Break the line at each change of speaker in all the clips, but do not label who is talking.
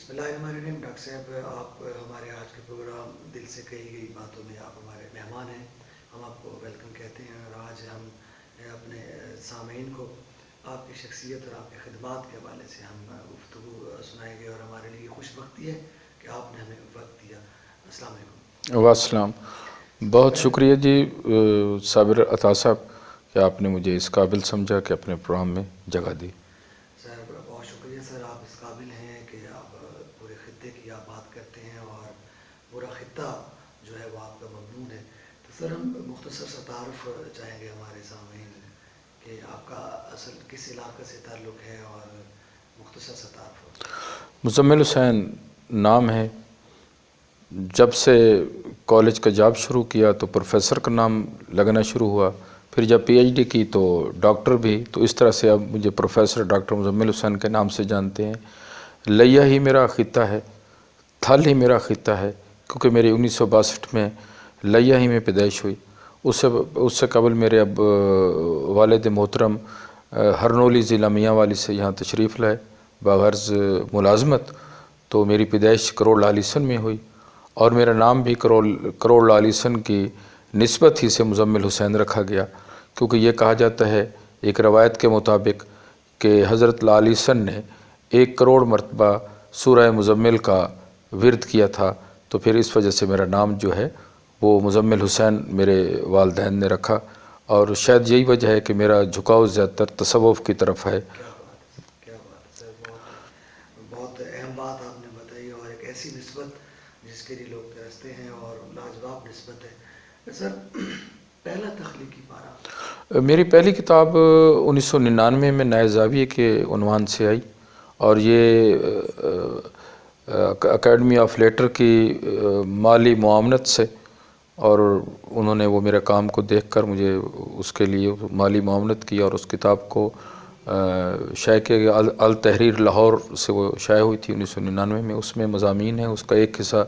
بسم اللہ الرحمن الرحیم۔ ڈاکٹر صاحب، آپ ہمارے آج کے پروگرام دل سے کہی گئی باتوں میں آپ ہمارے مہمان ہیں، ہم آپ کو ویلکم کہتے ہیں، اور آج ہم اپنے سامعین کو آپ کی شخصیت اور آپ کی خدمات کے حوالے سے ہم گفتگو سنائیں گے، اور ہمارے لیے خوش وقتی ہے کہ آپ نے ہمیں وقت دیا۔ السلام علیکم۔
والسلام۔ بہت شکریہ جی صابر عطا صاحب کہ آپ نے مجھے اس قابل سمجھا کہ اپنے پروگرام میں جگہ دی۔
سر بہت شکریہ سر، آپ اس قابل ہیں کہ آپ پورے خطے کی آپ بات کرتے ہیں، اور پورا خطہ جو ہے وہ آپ کا ممنون ہے۔ تو سر ہم مختصر سا تعارف چاہیں گے ہمارے سامعین کہ آپ کا اصل کس علاقے سے تعلق ہے، اور مختصر سا تعارف۔
مزمل حسین نام ہے۔ جب سے کالج کا جاب شروع کیا تو پروفیسر کا نام لگنا شروع ہوا، پھر جب پی ایچ ڈی کی تو ڈاکٹر بھی، تو اس طرح سے اب مجھے پروفیسر ڈاکٹر مزمل حسین کے نام سے جانتے ہیں۔ لیا ہی میرا خطہ ہے، تھل ہی میرا خطہ ہے، کیونکہ میری 1962 میں لیا ہی میں پیدائش ہوئی۔ اس سے قبل میرے اب والد محترم ہرنولی ضلع میاں والی سے یہاں تشریف لائے بغرض ملازمت، تو میری پیدائش کروڑ لالیسن میں ہوئی، اور میرا نام بھی کروڑ لالیسن کی نسبت ہی سے مزمل حسین رکھا گیا، کیونکہ یہ کہا جاتا ہے ایک روایت کے مطابق کہ حضرت لالیسن نے 1 کروڑ مرتبہ سورہ مزمل کا ورد کیا تھا، تو پھر اس وجہ سے میرا نام جو ہے وہ مزمل حسین میرے والدین نے رکھا، اور شاید یہی وجہ ہے کہ میرا جھکاؤ زیادہ تر تصوف کی طرف ہے۔
کیا بات ہے سر، بہت اہم بات آپ نے بتائی، اور ایک ایسی نسبت جس کے لیے لوگ ترستے ہیں، اور لاجواب نسبت ہے۔ سر پہلا تخلیقی پارہ؟
میری پہلی کتاب 1999 میں نئے زاویے کے عنوان سے آئی، اور یہ اکیڈمی آف لیٹر کی مالی معاونت سے، اور انہوں نے وہ میرے کام کو دیکھ کر مجھے اس کے لیے مالی معاونت کی، اور اس کتاب کو شائع کیا۔ التحریر لاہور سے وہ شائع ہوئی تھی 1999 میں۔ اس میں مضامین ہیں، اس کا ایک حصہ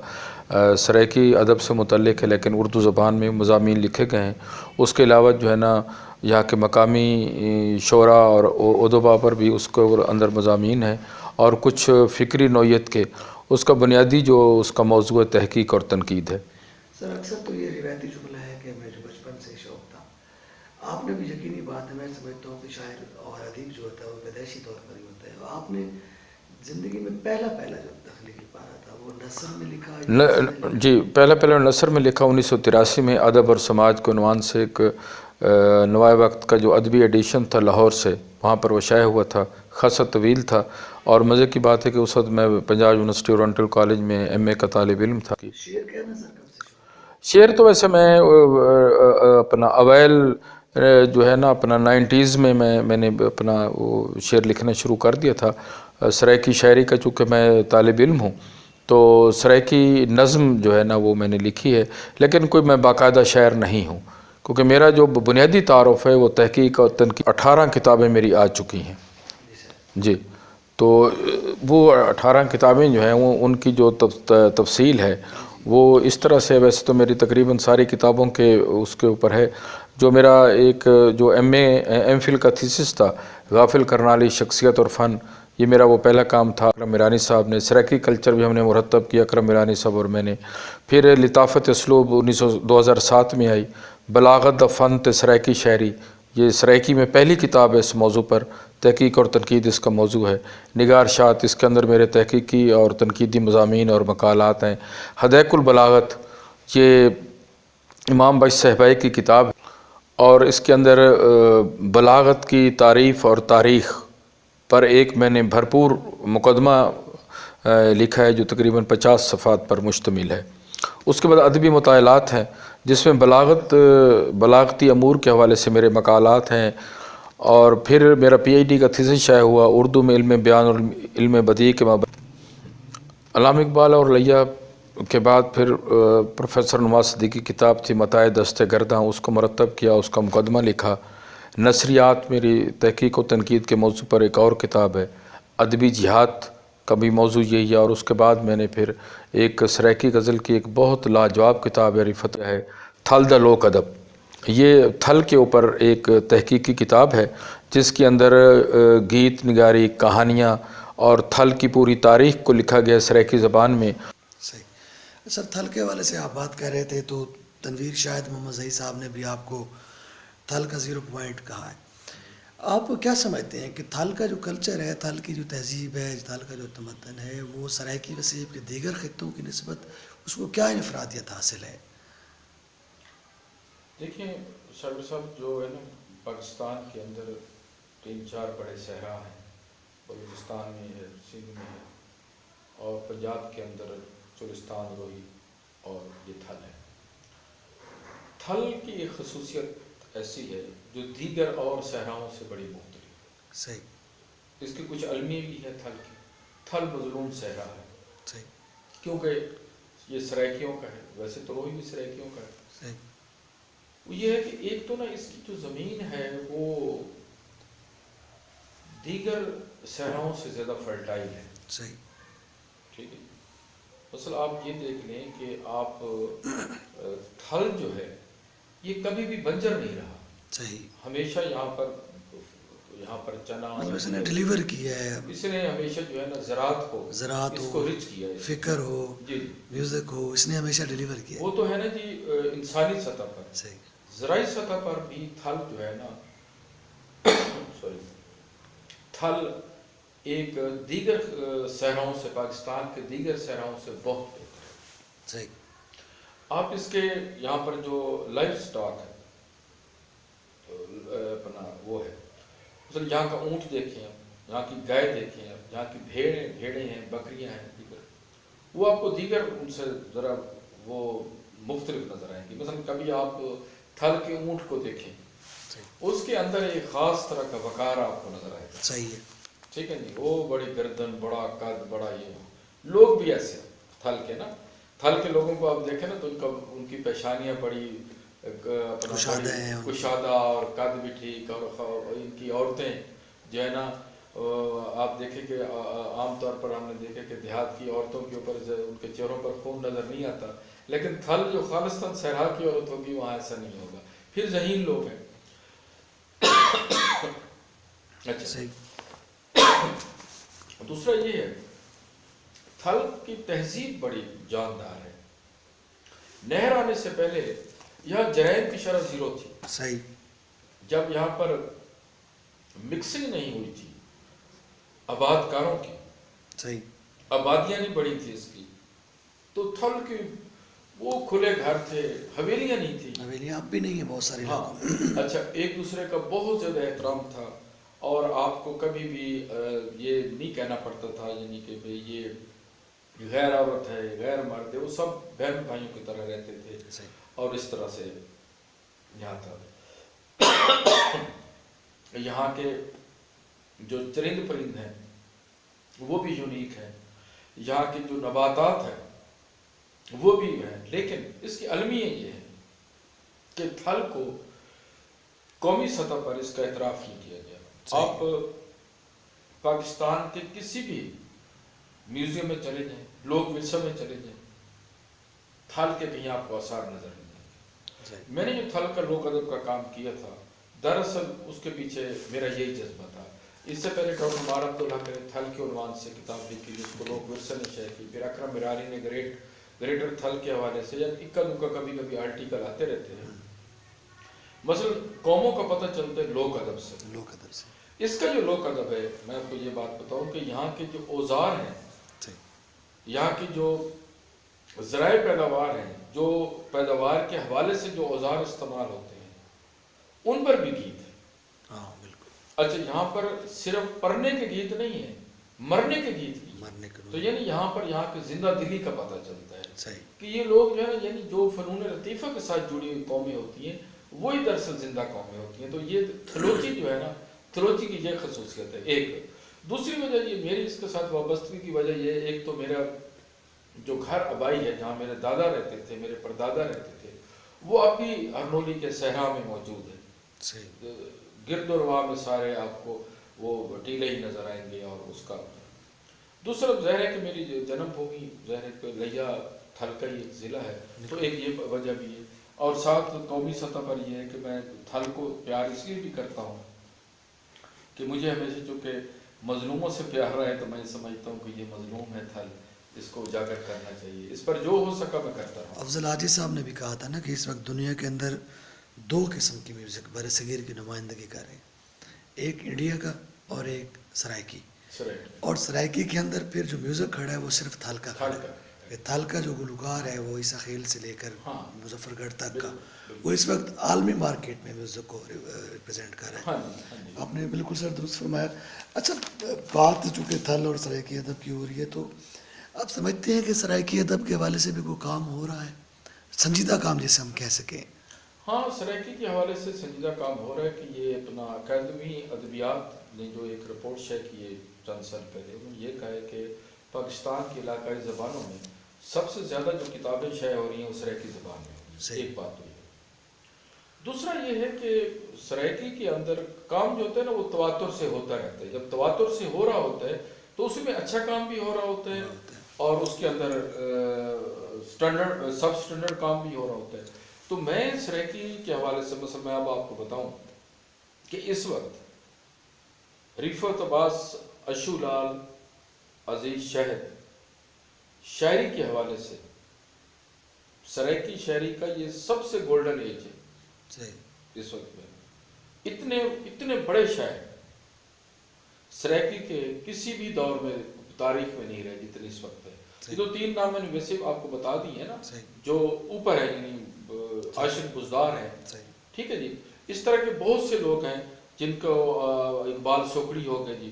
سرائیکی ادب سے متعلق ہے، لیکن اردو زبان میں مضامین لکھے گئے ہیں۔ اس کے علاوہ جو ہے نا یہاں کے مقامی شعراء اور ادباء پر بھی اس کے اندر مضامین ہیں، اور کچھ فکری نوعیت کے۔ اس کا بنیادی جو اس کا موضوع تحقیق اور تنقید ہے۔
سر اکثر تو یہ روایتی جملہ ہے کہ مجھے بچپن سے شوق تھا، آپ نے بھی یقینی بات ہے، میں سمجھتا ہوں کہ شاعر اور ادیب جو ہوتا ہے وہ پیدائشی طور پر ہی ہوتا ہے۔ آپ نے زندگی میں پہلا جو تخلیقی پارہ تھا وہ نثر میں لکھا؟
جی، پہلا نثر میں لکھا 1983 میں ادب اور سماج کے عنوان سے ایک نوائے وقت کا جو ادبی ایڈیشن تھا لاہور سے، وہاں پر وہ شائع ہوا تھا۔ خاصا طویل تھا، اور مزے کی بات ہے کہ اس وقت میں پنجاب یونیورسٹی اورنٹل کالج میں ایم اے کا طالب علم تھا۔
شعر کہنا سر کب سے شروع؟
شعر تو ویسے میں اپنا اوائل جو ہے نا اپنا 90s میں میں نے اپنا وہ شعر لکھنا شروع کر دیا تھا۔ سرائیکی شاعری کا چونکہ میں طالب علم ہوں، تو سرائیکی نظم جو ہے نا وہ میں نے لکھی ہے، لیکن کوئی میں باقاعدہ شاعر نہیں ہوں، کیونکہ میرا جو بنیادی تعارف ہے وہ تحقیق اور تنقید 18 کتابیں میری آ چکی ہیں۔ جی، تو وہ 18 کتابیں جو ہیں وہ ان کی جو تفصیل ہے وہ اس طرح سے، ویسے تو میری تقریباً ساری کتابوں کے اس کے اوپر ہے۔ جو میرا ایک جو ایم فل کا تھیسس تھا، غافل کرنالی شخصیت اور فن، یہ میرا وہ پہلا کام تھا۔ اکرم میرانی صاحب نے سرائیکی کلچر بھی ہم نے مرتب کیا، اکرم میرانی صاحب اور میں نے۔ پھر لطافت اسلوب 2007 میں آئی۔ بلاغت دا فن تے سرائیکی شاعری، یہ سرائیکی میں پہلی کتاب ہے اس موضوع پر، تحقیق اور تنقید اس کا موضوع ہے۔ نگار شاعت، اس کے اندر میرے تحقیقی اور تنقیدی مضامین اور مقالات ہیں۔ حدائق البلاغت، یہ امام بخش صاحبائی کی کتاب ہے، اور اس کے اندر بلاغت کی تعریف اور تاریخ پر ایک میں نے بھرپور مقدمہ لکھا ہے جو تقریباً 50 صفحات پر مشتمل ہے۔ اس کے بعد ادبی مطالعات ہیں جس میں بلاغتی امور کے حوالے سے میرے مقالات ہیں، اور پھر میرا پی ایچ ڈی کا تھیسس شائع ہوا اردو میں علم بیان اور علم بدیع کے مابین۔ علامہ اقبال اور لیا کے بعد پھر پروفیسر نواز صدیقی کی کتاب تھی متاع دست گرداں، اس کو مرتب کیا، اس کا مقدمہ لکھا۔ نثریات میری تحقیق و تنقید کے موضوع پر ایک اور کتاب ہے۔ ادبی جہاد کا بھی موضوع یہی ہے، اور اس کے بعد میں نے پھر ایک سرائیکی غزل کی ایک بہت لاجواب کتاب ہے، رفت ہے تھل دا لوک ادب۔ یہ تھل کے اوپر ایک تحقیقی کتاب ہے جس کے اندر گیت نگاری، کہانیاں اور تھل کی پوری تاریخ کو لکھا گیا سرائیکی زبان میں.
صحیح سر، تھل کے حوالے سے آپ بات کر رہے تھے تو تنویر شاہد محمد زہی صاحب نے بھی آپ کو تھل کا 0 پوائنٹ کہا ہے. آپ کیا سمجھتے ہیں کہ تھل کا جو کلچر ہے، تھل کی جو تہذیب ہے، تھل کا جو تمدن ہے، وہ سرائیکی وسیب کے دیگر خطوں کی نسبت اس کو کیا انفرادیت حاصل ہے؟
دیکھیں شاگر صاحب، جو ہے نا پاکستان کے اندر 3-4 بڑے صحرا ہیں. بلوچستان میں ہے، سندھ میں ہے، اور پنجاب کے اندر چولستان، روہی اور یہ تھل ہے. تھل کی ایک خصوصیت ایسی ہے جو دیگر اور صحراؤں سے بڑی مختلف ہے.
صحیح.
اس کی کچھ علمی بھی ہے. تھل کی، تھل مظلوم صحرا ہے.
صحیح.
کیونکہ یہ سرائیکیوں کا ہے، ویسے تو روہی بھی سرائیکیوں کا ہے.
صحیح.
وہ یہ ہے کہ ایک تو نا اس کی جو زمین ہے وہ دیگر صحراؤں سے زیادہ فرٹائل ہے.
صحیح.
ٹھیک ہے. مثلا آپ یہ دیکھ لیں کہ آپ تھل جو ہے یہ کبھی بھی بنجر نہیں رہا.
صحیح.
ہمیشہ یہاں پر چنا،
مطلب اس نے ڈیلیور کیا ہے،
اس نے ہمیشہ جو ہے نا زراعت کو اس کو رچ کیا ہے.
فکر ہو،
جی
میوزک ہو، اس نے ہمیشہ ڈیلیور کیا.
وہ تو ہے نا جی انسانی سطح پر.
صحیح.
زرعی سطح پر بھی تھل جو ہے نا سوری تھل ایک دیگر صحراؤں سے، پاکستان کے دیگر صحراؤں سے بہت بہتر ہے.
صحیح.
آپ اس کے یہاں پر جو لائف سٹاک ہے اپنا وہ ہے، مثلا یہاں کا اونٹ دیکھیں آپ، یہاں کی گائے دیکھیں آپ، یہاں کی بھیڑیں ہیں، بکریاں ہیں دیگر، وہ آپ کو دیگر ان سے ذرا وہ مختلف نظر آئیں گی. مثلا کبھی آپ تھل کے اونٹ کو دیکھیں، اس کے اندر ایک خاص طرح کا وقار آپ کو نظر آئے گا.
صحیح ہے.
ٹھیک ہے جی. وہ بڑی گردن، بڑا قد، بڑا یہ لوگ بھی ایسے تھل کے نا، تھل کے لوگوں کو آپ دیکھیں نا تو ان کی پیشانیاں بڑی کشادہ اور قد بھی ٹھیک، اور ان کی عورتیں جو ہے نا آپ دیکھیں کہ عام طور پر ہم نے دیکھا کہ دیہات کی عورتوں کے اوپر ان کے چہروں پر خون نظر نہیں آتا، لیکن تھل جو خالصتاً صحرا کی عورت ہوگی وہاں ایسا نہیں ہوگا. پھر ذہین لوگ ہیں. اچھا، دوسرا یہ ہے تھل کی تہذیب بڑی جاندار ہے. نہر آنے سے پہلے یہاں جرائم کی شرح 0 تھی.
صحیح.
جب یہاں پر مکسنگ نہیں ہوئی تھی آباد کاروں کی،
صحیح،
آبادیاں نہیں بڑی تھی اس کی، تو تھل کی وہ کھلے گھر تھے، حویلیاں نہیں تھی.
حویلیاں اب بھی نہیں ہیں بہت سارے
ہاں. اچھا، ایک دوسرے کا بہت زیادہ احترام تھا، اور آپ کو کبھی بھی یہ نہیں کہنا پڑتا تھا یعنی کہ بھئی یہ غیر عورت ہے، غیر مرد ہے. وہ سب بہن بھائیوں کی طرح رہتے تھے. اور اس طرح سے یہاں تھا. یہاں کے جو چرند پرند ہیں وہ بھی یونیک ہیں، یہاں کے جو نباتات ہیں وہ بھی ہیں. لیکن اس کی المیہ یہ ہے کہ تھل کو قومی سطح پر اس کا اعتراف نہیں کیا گیا. آپ پاکستان کے کسی بھی میوزیم میں چلے جائیں، لوک ورثہ میں چلے جائیں، تھل کے کہیں آپ کو آثار نظر نہیں آئیں گے. میں نے جو تھل کا لوک ادب کا کام کیا تھا، دراصل اس کے پیچھے میرا یہی جذبہ تھا. اس سے پہلے ڈاکٹر مار عبدالحق نے تھل کے عنوان سے کتاب لکھی جس کو لوک ورثہ نے شائع کی. پھر اکرم مراری نے گریٹر تھل کے حوالے سے، یا اکا دکا کبھی کبھی آرٹیکل آتے رہتے ہیں. مثلا قوموں کا پتہ چلتا ہے لوک ادب سے. اس کا جو لوک ادب ہے، میں آپ کو یہ بات بتاؤں کہ یہاں کے جو اوزار ہیں، یہاں کی جو ذرائع پیداوار ہیں، جو پیداوار کے حوالے سے جو اوزار استعمال ہوتے ہیں، ان پر بھی گیت ہے.
ہاں بالکل.
اچھا، یہاں پر صرف پڑھنے کے گیت نہیں ہیں، مرنے کے گیت بھی. تو یعنی یہاں پر یہاں کی زندہ دلی کا پتہ چلتا ہے کہ یہ لوگ جو ہے نا، یعنی جو فنون لطیفہ کے ساتھ جڑی ہوئی قومیں ہوتی ہیں وہی دراصل زندہ قومیں ہوتی ہیں. تو یہ تھلوچی جو ہے نا، تھلوچی کی یہ خصوصیت ہے. ایک دوسری وجہ یہ میری اس کے ساتھ وابستگی کی وجہ یہ، ایک تو میرا جو گھر آبائی ہے جہاں میرے دادا رہتے تھے، میرے پردادا رہتے تھے، وہ اب بھی ہرنولی کے صحرا میں موجود ہے. گرد و رواں میں سارے آپ کو وہ ٹیلے ہی نظر آئیں گے. اور اس کا دوسرا ظاہر ہے کہ میری جنم بھومی ظاہر ہے کہ لیا تھل کا ہی ایک ضلع ہے، تو ایک یہ وجہ بھی ہے. اور ساتھ قومی سطح پر یہ ہے کہ میں تھل کو پیار اس لیے بھی کرتا ہوں کہ مجھے ہمیشہ چونکہ مظلوموں سے پیار ہے تو میں سمجھتا ہوں کہ یہ مظلوم ہے تھل، اس کو اجاگر کرنا چاہیے، اس پر جو ہو سکا میں کرتا رہا ہوں۔
افضل حاجی صاحب نے بھی کہا تھا نا کہ اس وقت دنیا کے اندر دو قسم کی میوزک بر صغیر کی نمائندگی کر رہے ہیں، ایک انڈیا کا اور ایک سرائکی، اور سرائکی کے اندر پھر جو میوزک کھڑا ہے وہ صرف تھل کا کھڑا ہے، کہ تھل کا جو گلوکار ہے وہ عیسیٰ خیل سے لے کر مظفر گڑھ تک کا، وہ اس وقت عالمی مارکیٹ میں میوزک کو ریپرزینٹ کر رہا ہے۔ آپ نے بالکل سر درست فرمایا۔ اچھا، بات چونکہ تھل اور سرائکی ادب کی ہو رہی ہے تو آپ سمجھتے ہیں کہ سرائکی ادب کے حوالے سے بھی کوئی کام ہو رہا ہے، سنجیدہ کام جسے ہم کہہ سکیں؟
ہاں، سرائکی کے حوالے سے سنجیدہ کام ہو رہا ہے کہ یہ اپنا اکیڈمی ادبیات نے جو ایک رپورٹ شائع کی ہے چند سال پہلے، انہوں نے یہ کہا ہے کہ پاکستان کی علاقائی زبانوں میں سب سے زیادہ جو کتابیں شائع ہو رہی ہیں وہ سرائکی زبان میں ہو رہی ہیں۔ ایک بات تو یہ ہے۔ دوسرا یہ ہے کہ سرائکی کے اندر کام جو ہوتا ہے نا وہ تواتر سے ہوتا رہتا ہے، جب تواتر سے ہو رہا ہوتا ہے تو اس میں اچھا کام بھی ہو رہا ہوتا ہے اور اس کے اندر سب سٹینڈرڈ کام بھی ہو رہا ہوتا ہے۔ تو میں سرائکی کے حوالے سے مثلا میں اب آپ کو بتاؤں کہ اس وقت رفعت عباس، اشو لال، عزیز شہد شاعری کے حوالے سے سرائکی شاعری کا یہ سب سے گولڈن ایج ہے اس وقت میں۔ اتنے بڑے شاعر سرائکی کے کسی بھی دور میں تاریخ میں نہیں رہے جتنے اس وقت ہے۔ یہ تو تین نام میں نے ویسے آپ کو بتا دی ہیں نا جو اوپر ہے، یعنی عاشق بزدار ہے، ٹھیک ہے جی۔ اس طرح کے بہت سے لوگ ہیں جن کو اقبال سوکڑی ہو گئے جی،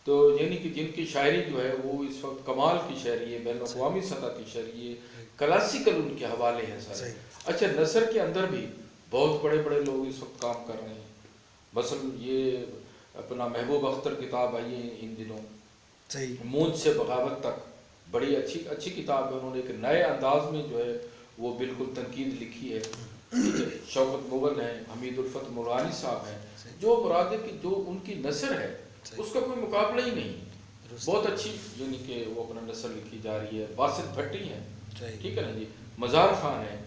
تو یعنی کہ جن کی شاعری جو ہے وہ اس وقت کمال کی شاعری ہے، بین الاقوامی سطح کی شاعری ہے، کلاسیکل ان کے حوالے ہیں سارے۔ اچھا، نثر کے اندر بھی بہت بڑے بڑے لوگ اس وقت کام کر رہے ہیں، مثلا یہ اپنا محبوب اختر کتاب آئی ہے ان دنوں، مونج سے بغاوت تک، بڑی اچھی کتاب ہے، انہوں نے ایک نئے انداز میں جو ہے وہ بالکل تنقید لکھی ہے، ٹھیک ہے۔ شوکت مغل ہیں، حمید الفت مغانی صاحب ہیں، جو مراد ہے کہ جو ان کی نثر ہے اس کا کوئی مقابلہ ہی نہیں، بہت اچھی یعنی کہ وہ اپنا نثر لکھی جا رہی ہے۔ باسط بھٹی ہیں، ٹھیک ہے نا جی، مزار خان ہیں،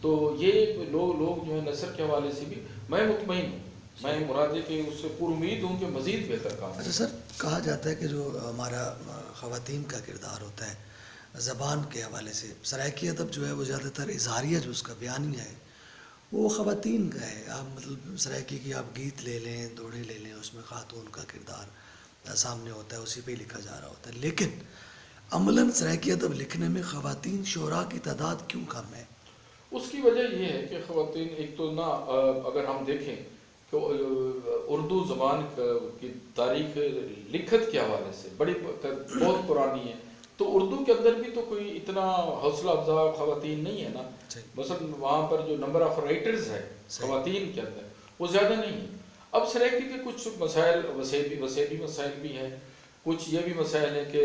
تو یہ لوگ جو ہے نثر کے حوالے سے بھی میں مطمئن ہوں، میں مراد ہے کہ اس سے پر امید ہوں کہ مزید بہتر کام۔
اچھا سر، کہا جاتا ہے کہ جو ہمارا خواتین کا کردار ہوتا ہے زبان کے حوالے سے، سرائکی ادب جو ہے وہ زیادہ تر اظہاریہ جو اس کا بیانیہ ہے وہ خواتین کا ہے۔ آپ مطلب سرائکی کی آپ گیت لے لیں، دوڑے لے لیں، اس میں خاتون کا کردار سامنے ہوتا ہے، اسی پہ لکھا جا رہا ہوتا ہے، لیکن عملاً سرائکی ادب لکھنے میں خواتین شعراء کی تعداد کیوں کم ہے؟
اس کی وجہ یہ ہے کہ خواتین ایک تو نا، اگر ہم دیکھیں کہ اردو زبان کی تاریخ لکھت کے حوالے سے بہت پرانی ہے، تو اردو کے اندر بھی تو کوئی اتنا حوصلہ افزا خواتین نہیں ہے نا، مثلا وہاں پر جو نمبر آف رائٹرز ہے خواتین کے اندر وہ زیادہ نہیں ہے۔ اب سرائکی کے کچھ مسائل وسیبی مسائل بھی ہیں، کچھ یہ بھی مسائل ہیں کہ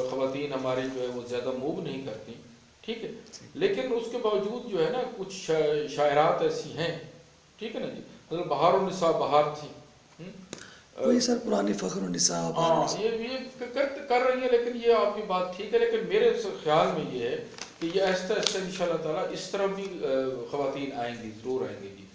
خواتین ہماری جو ہے وہ زیادہ موو نہیں کرتی، ٹھیک ہے، لیکن اس کے باوجود جو ہے نا کچھ شاعرات ایسی ہیں، ٹھیک ہے نا جی، مطلب بہار النساء بہار تھی،
وہی سر پرانی فخر النساء،
ہاں یہ کر رہی ہیں، لیکن یہ آپ کی بات ٹھیک ہے، لیکن میرے خیال میں یہ ہے کہ یہ آہستہ آہستہ انشاءاللہ تعالیٰ اس طرح بھی خواتین آئیں گی، ضرور آئیں گی جی،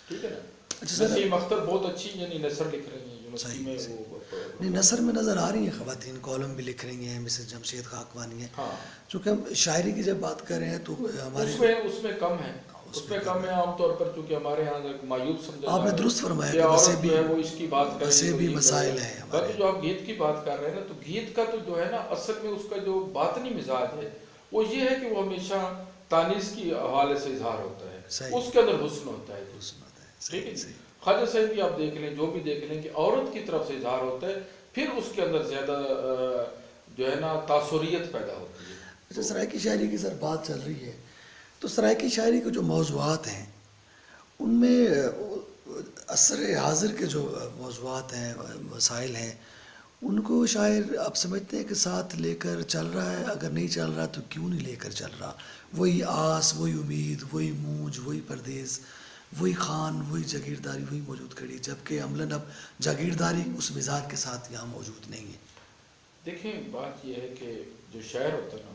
ٹھیک ہے نا۔ نسیم اختر بہت اچھی یعنی نثر لکھ رہی ہیں یونیورسٹی میں، وہ
نہیں نثر میں نظر آ رہی ہیں خواتین، کالم بھی لکھ رہی ہیں، مسز جمشید خاکوانی ہیں، چونکہ ہم شاعری کی جب بات کر رہے ہیں تو ہمارے
اس میں کم ہے، اس میں کم ہے عام طور پر، چونکہ ہمارے ہاں معیوب سمجھا
آپ نے درست فرمایا کہ
عورت جو ہے وہ اس کی بات کرے،
ویسے بھی مسائل ہیں ہمارے۔
جو آپ گیت کی بات کر رہے ہیں نا، تو گیت کا تو جو ہے نا اصل میں اس کا جو باطنی مزاج ہے وہ یہ ہے کہ وہ ہمیشہ تانیث کی حوالے سے اظہار ہوتا ہے، اس کے اندر حسن ہوتا ہے، ٹھیک ہے جی۔ خواجہ صاحب بھی آپ دیکھ لیں، جو بھی دیکھ لیں کہ عورت کی طرف سے اظہار ہوتا ہے، پھر اس کے اندر زیادہ جو ہے نا تاثریت پیدا ہوتی ہے۔
اچھا، سرائکی شاعری کی سر بات چل رہی ہے تو سرائکی شاعری کے جو موضوعات ہیں ان میں عصر حاضر کے جو موضوعات ہیں، مسائل ہیں، ان کو شاعر آپ سمجھتے ہیں کہ ساتھ لے کر چل رہا ہے؟ اگر نہیں چل رہا تو کیوں نہیں لے کر چل رہا؟ وہی آس، وہی امید، وہی مونج، وہی پردیس، وہی خان، وہی جاگیرداری وہی موجود کھڑی، جبکہ عملاً اب جاگیرداری اس مزاج کے ساتھ یہاں موجود نہیں ہے۔
دیکھیں بات یہ ہے کہ جو شاعر ہوتا ہے نا،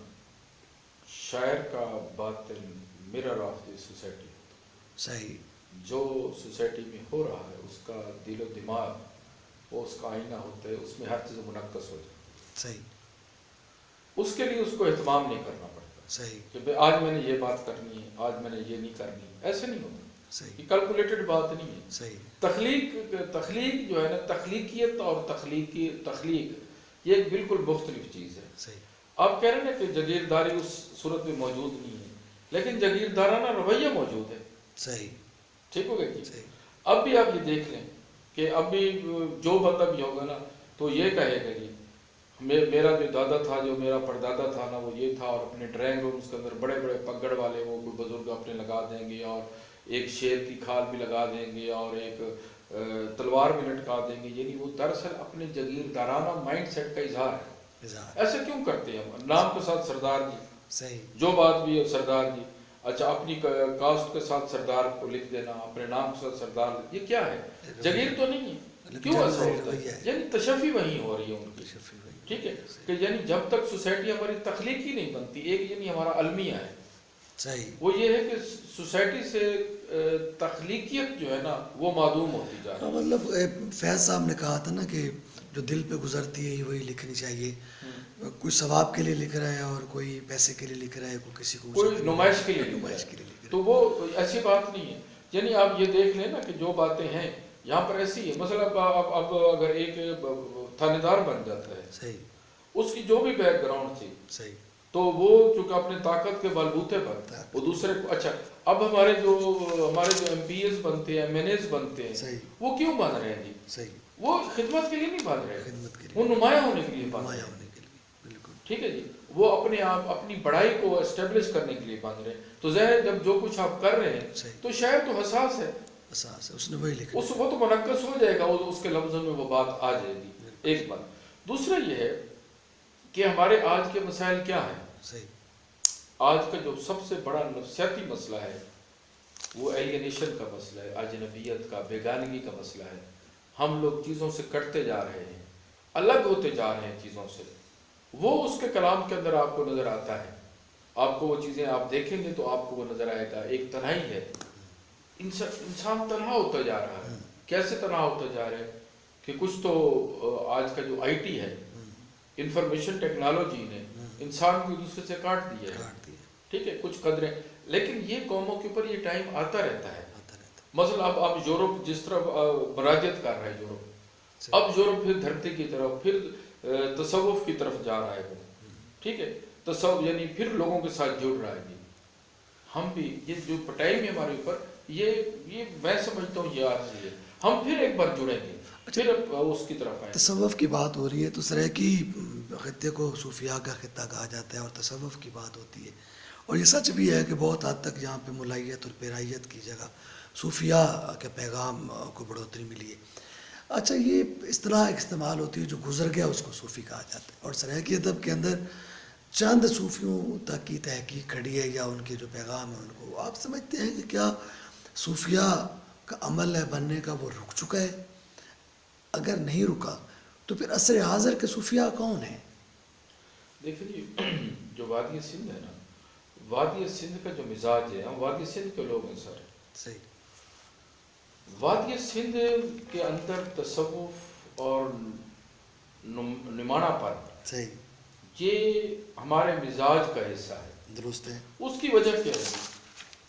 شاعر کا باطن مرر آف دی سوسائٹی ہوتا ہے،
صحیح،
جو سوسائٹی میں ہو رہا ہے اس کا دل و دماغ وہ اس کا آئینہ ہوتا ہے، اس میں ہر چیز منعکس ہو جائے.
صحیح.
اس کے لیے اس کو اہتمام نہیں کرنا پڑتا.
صحیح.
کہ بھئی آج میں نے یہ بات کرنی ہے، آج میں نے یہ نہیں کرنی، ایسے نہیں ہوتا.
صحیح.
یہ کیلکولیٹڈ بات نہیں ہے.
صحیح.
تخلیق جو ہے نا، تخلیقیت اور تخلیق یہ ایک بالکل مختلف چیز ہے.
صحیح.
آپ کہہ رہے ہیں کہ جاگیرداری اس صورت میں موجود نہیں ہے، لیکن جاگیردارانہ رویہ موجود ہے.
صحیح.
ٹھیک ہو گیا جی.
صحیح.
اب بھی آپ یہ دیکھ لیں کہ اب بھی جو بندہ بھی ہوگا نا تو یہ کہے گا جی میرا جو دادا تھا، جو میرا پردادا تھا نا، وہ یہ تھا، اور اپنے ڈرائنگ رومز کے اندر بڑے بڑے پگڑ والے وہ بزرگ اپنے لگا دیں گے، اور ایک شیر کی کھال بھی لگا دیں گے، اور ایک تلوار بھی لٹکا دیں گے. یعنی وہ دراصل اپنے جاگیردارانہ مائنڈ سیٹ کا اظہار ہے. ایسے کیوں کرتے ہیں ہم؟ نام کے ساتھ سردار جی.
صحیح. جو
بات بھی ہے سردار جی. اچھا، اپنی کاسٹ کے ساتھ سردار کو لکھ دینا، اپنے نام کے ساتھ سردار، یہ کیا ہے؟ جاگیر تو نہیں ہے. کیوں ایسا ہوتا ہے؟ یعنی تشفی وہیں ہو رہی ہے ان کی. ٹھیک ہے کہ یعنی جب تک سوسائٹی ہماری تخلیقی نہیں بنتی، ایک یعنی ہمارا المیہ ہے.
صحیح. وہ
یہ ہے کہ سوسائٹی سے تخلیقیت جو ہے نا وہ معدوم ہوتی جا رہی ہے.
مطلب فیض صاحب نے کہا تھا نا کہ جو دل پہ گزرتی ہے وہی لکھنی چاہیے. کوئی ثواب کے لیے لکھ رہا ہے، اور کوئی پیسے کے لیے لکھ رہا ہے، کوئی کسی کو
کوئی نمائش کے لیے لکھ رہا ہے. تو وہ ایسی بات نہیں ہے. یعنی آپ یہ دیکھ لیں نا کہ جو باتیں ہیں یہاں پر ایسی ہے. مثلا اب اگر ایک تھانے دار بن جاتا ہے،
صحیح،
اس کی جو بھی بیک گراؤنڈ تھی،
صحیح،
تو وہ چونکہ اپنے طاقت کے بلبوتے پر وہ دوسرے کو. اچھا، اب ہمارے جو ایم پی ایز بنتے ہیں، ایم این ایز بنتے ہیں،
صحیح،
وہ کیوں بن رہے ہیں جی؟
صحیح،
وہ خدمت کے لیے نہیں بن رہے،
خدمت کے لیے،
وہ نمایاں ہونے کے لیے بن رہے ہیں.
بالکل
ٹھیک ہے جی. وہ اپنے آپ اپنی بڑائی کو اسٹیبلش کرنے کے لیے بن رہے ہیں. تو ظاہر جب جو کچھ آپ کر رہے ہیں تو شاید تو حساس ہے،
اس نے وہی لکھا،
وہ تو منعکس ہو جائے گا، اس کے لفظوں میں وہ بات آ جائے گی. ایک بات. دوسرا یہ ہے کہ ہمارے آج کے مسائل کیا ہیں.
صحیح.
آج کا جو سب سے بڑا نفسیاتی مسئلہ ہے وہ ایلینیشن کا مسئلہ ہے، اجنبیت کا، بیگانگی کا مسئلہ ہے. ہم لوگ چیزوں سے کٹتے جا رہے ہیں، الگ ہوتے جا رہے ہیں چیزوں سے. وہ اس کے کلام کے اندر آپ کو نظر آتا ہے. آپ کو وہ چیزیں آپ دیکھیں گے تو آپ کو وہ نظر آئے گا. ایک تنہائی ہے، انسان تنہا ہوتا جا رہا ہے. کیسے تنہا ہوتا جا رہا ہے کہ کچھ تو آج کا جو آئی ٹی ہے، انفارمیشن ٹیکنالوجی نے انسان کو دوسرے سے کاٹ دیا ہے. ٹھیک ہے، کچھ قدریں، لیکن یہ قوموں کے اوپر یہ ٹائم آتا رہتا ہے. مثلا اب یورپ جس طرح مراجعت کر رہا ہے یورپ، اب یورپ پھر دھرتی کی طرف، پھر تصوف کی طرف جا رہا ہے وہ. ٹھیک ہے، تصوف یعنی پھر لوگوں کے ساتھ جڑ رہا ہے. جی ہم بھی یہ جو ٹائم ہے ہمارے اوپر، یہ میں سمجھتا ہوں یہ آج ہے، ہم پھر ایک بار جڑیں گے، پھر اس کی طرف آئیں.
تصوف کی بات ہو رہی ہے تو سریکی خطے کو صوفیاء کا خطہ کہا جاتا ہے، اور تصوف کی بات ہوتی ہے. اور یہ سچ بھی ہے کہ بہت حد تک یہاں پہ ملائیت اور پیرائیت کی جگہ صوفیاء کے پیغام کو بڑھوتری ملی ہے. اچھا، یہ اصطلاح استعمال ہوتی ہے جو گزر گیا اس کو صوفی کہا جاتا ہے، اور سریکی ادب کے اندر چند صوفیوں تک کی تحقیق کھڑی ہے یا ان کے جو پیغام ہیں ان کو آپ سمجھتے ہیں کہ کیا صوفیاء کا عمل ہے بننے کا وہ رک چکا ہے؟ اگر نہیں رکا تو پھر عصر حاضر کے صوفیاء کون ہیں؟
دیکھیں جی، جو وادی سندھ ہے نا، وادی سندھ کا جو مزاج ہے، ہم وادی سندھ کے لوگ ہیں سر.
صحیح.
وادی سندھ کے اندر تصوف اور نمانا پر،
صحیح،
یہ ہمارے مزاج کا حصہ ہے.
درست ہے.
اس کی وجہ کیا ہے؟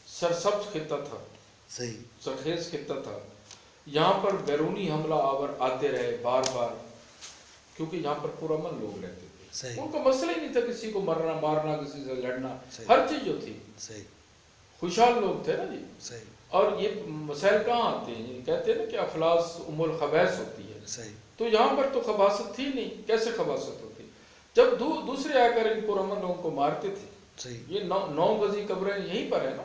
سرسبز خطہ تھا،
صحیح،
سرخیز خطہ تھا. یہاں پر بیرونی حملہ آور آتے رہے بار بار، کیونکہ یہاں پر پرامن لوگ رہتے تھے.
صحیح.
ان کا مسئلہ ہی نہیں تھا کسی کو مرنا مارنا، کسی سے لڑنا. ہر چیز جو تھی،
صحیح،
خوشحال لوگ تھے نا جی.
صحیح. اور
یہ مسائل کہاں آتے ہیں؟ کہتے ہیں نا کہ افلاس ام الخبائث ہوتی ہے.
صحیح.
تو یہاں پر تو خباثت تھی نہیں. کیسے خباثت ہوتی؟ جب دوسرے آ کر ان پرامن لوگوں کو مارتے تھے.
صحیح.
یہ 9 گزی قبریں یہیں پر ہے نا.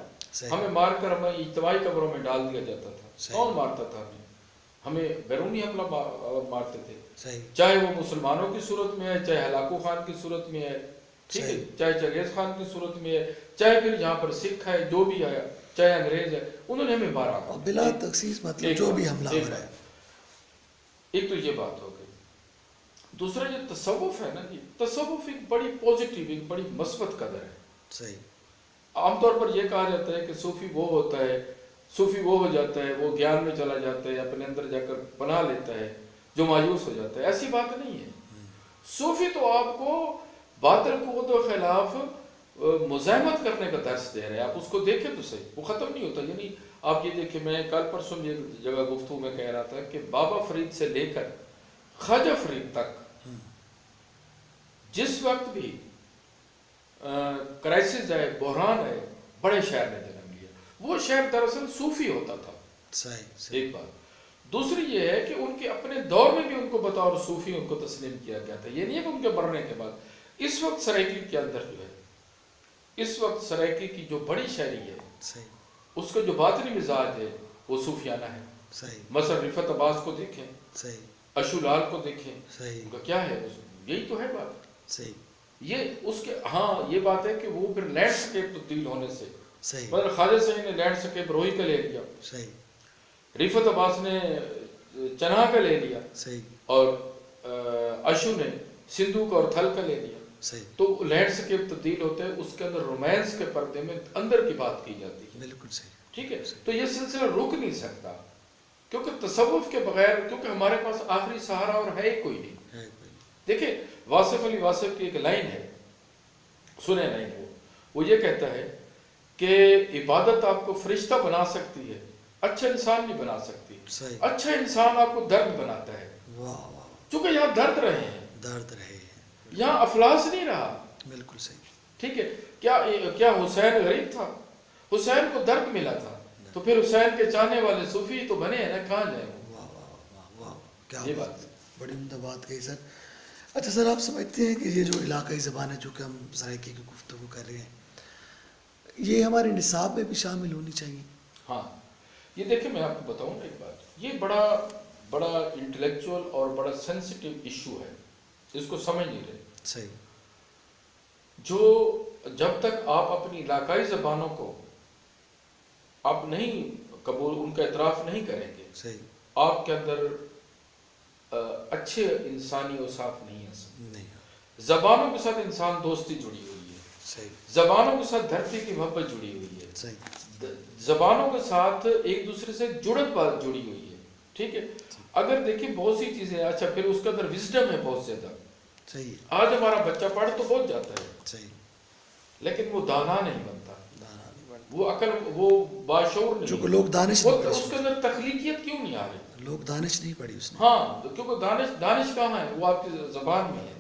ہمیں مار کر ہمیں اجتماعی قبروں میں ڈال دیا جاتا تھا. کون مارتا تھا ہمیں بیرونی حملہ مارتے تھے. صحیح. چاہے وہ مسلمانوں کی صورت میں ہے، چاہے ہلاکو خان کی صورت میں ہے، ٹھیک ہے، چاہے چنگیز خان کی صورت میں ہے، چاہے پھر یہاں پر سکھ ہے، جو بھی آیا، چاہے انگریز ہے، انہوں نے ہمیں مارا
بلا تخصیص، مطلب جو بھی حملہ ہو رہا ہے.
ایک تو یہ بات ہو گئی. دوسرا یہ تصوف ہے نا جی، تصوف ایک بڑی پازیٹیو، ایک بڑی مثبت قدر ہے.
صحیح.
عام طور پر یہ کہا جاتا ہے کہ صوفی وہ ہوتا ہے، صوفی وہ ہو جاتا ہے، وہ گیان میں چلا جاتا ہے، اپنے اندر جا کر پناہ لیتا ہے جو مایوس ہو جاتا ہے. ایسی بات نہیں ہے. صوفی تو آپ کو باطل قوت و خلاف مزاحمت کرنے کا درس دے رہے ہیں. آپ اس کو دیکھیں تو صحیح, وہ ختم نہیں ہوتا. یعنی آپ یہ دیکھیں, میں کل پرسوں یہ جگہ گفتگو میں کہہ رہا تھا کہ بابا فرید سے لے کر خواجہ فرید تک جس وقت بھی کرائسس آئے, بحران آئے, بڑے شہر نے جنم لیا. وہ شہر دراصل صوفی ہوتا تھا. ایک بات. دوسری یہ ہے کہ ان کے اپنے دور میں بھی ان کو بطور صوفی ان کو تسلیم کیا گیا تھا. یہ نہیں ہے کہ ان کے مرنے کے بعد. اس وقت سرائکی کے اندر جو ہے, اس وقت سرائکی کی جو بڑی شاعری ہے, اس کا جو باطنی مزاج ہے وہ صوفیانہ ہے. مثلا رفعت عباس کو دیکھیں, اشو لال کو دیکھیں, ان کا کیا ہے, یہی تو ہے بات. یہ اس کے ہاں یہ بات ہے کہ وہ پھر لینڈ سکیپ تبدیل ہونے سے, مگر خواجہ صاحب نے لینڈ سکیپ روہی کا لے لیا, رفعت عباس نے چنہا کا لے لیا, اور اشو نے سندھو کا اور تھل کا لے لیا. تو لینڈ سکیپ تبدیل ہوتے ہیں, اس کے اندر رومانس کے پردے میں اندر کی بات کی جاتی ہے. بالکل صحیح. ٹھیک ہے, تو یہ سلسلہ رک نہیں سکتا, کیونکہ تصوف کے بغیر, کیونکہ ہمارے پاس آخری سہارا اور ہے ہی کوئی نہیں. دیکھیں واصف علی واصف کی ایک لائن ہے, سنیں لائن, وہ یہ کہتا ہے کہ عبادت آپ کو فرشتہ بنا سکتی ہے, اچھا انسان نہیں بنا سکتی. اچھا انسان آپ کو درد بناتا ہے. چونکہ یہاں درد رہے ہیں, یہاں افلاس نہیں رہا. بالکل صحیح. ٹھیک ہے, کیا حسین غریب تھا؟ حسین کو درد ملا تھا, تو پھر حسین کے چاہنے والے صوفی تو بنے ہیں نا, کہاں جائیں؟
یہ بات بڑی عمدہ بات کہی سر. اچھا سر, آپ سمجھتے ہیں کہ یہ جو علاقائی زبان ہے, جو کہ ہم سرائکی کی گفتگو کر رہے ہیں, یہ ہمارے نصاب میں بھی شامل ہونی چاہیے؟
ہاں, یہ دیکھیں میں آپ کو بتاؤں ایک بات, یہ بڑا انٹلیکچوئل اور بڑا سینسٹیو ایشو ہے, اس کو سمجھ نہیں رہے.
صحیح.
جو جب تک آپ اپنی علاقائی زبانوں کو آپ نہیں قبول, ان کا اعتراف نہیں کریں گے,
صحیح,
آپ کے اندر اچھے انسانی اوصاف نہیں آ سکتے. زبانوں کے ساتھ انسان دوستی جڑی ہوئی ہے. صحیح. زبانوں کے ساتھ دھرتی کی محبت جڑی ہوئی ہے. صحیح. زبانوں کے ساتھ ایک دوسرے سے جڑت بات جڑی ہوئی ہے. ٹھیک ہے, اگر دیکھیں بہت سی چیزیں, اچھا پھر اس کے اندر وزڈم ہے بہت زیادہ. صحیح. آج ہمارا بچہ پڑھ تو بہت جاتا ہے. صحیح. لیکن وہ دانا نہیں بنتا, وہ عقل, وہ باشعور نہیں. جو لوگ دانش نہیں, اس کے اندر تخلیقیت کیوں نہیں آ رہی؟ لوگ دانش نہیں پڑھی اس نے. ہاں, کیونکہ دانش کہاں ہے, وہ آپ کی زبان میں ہے.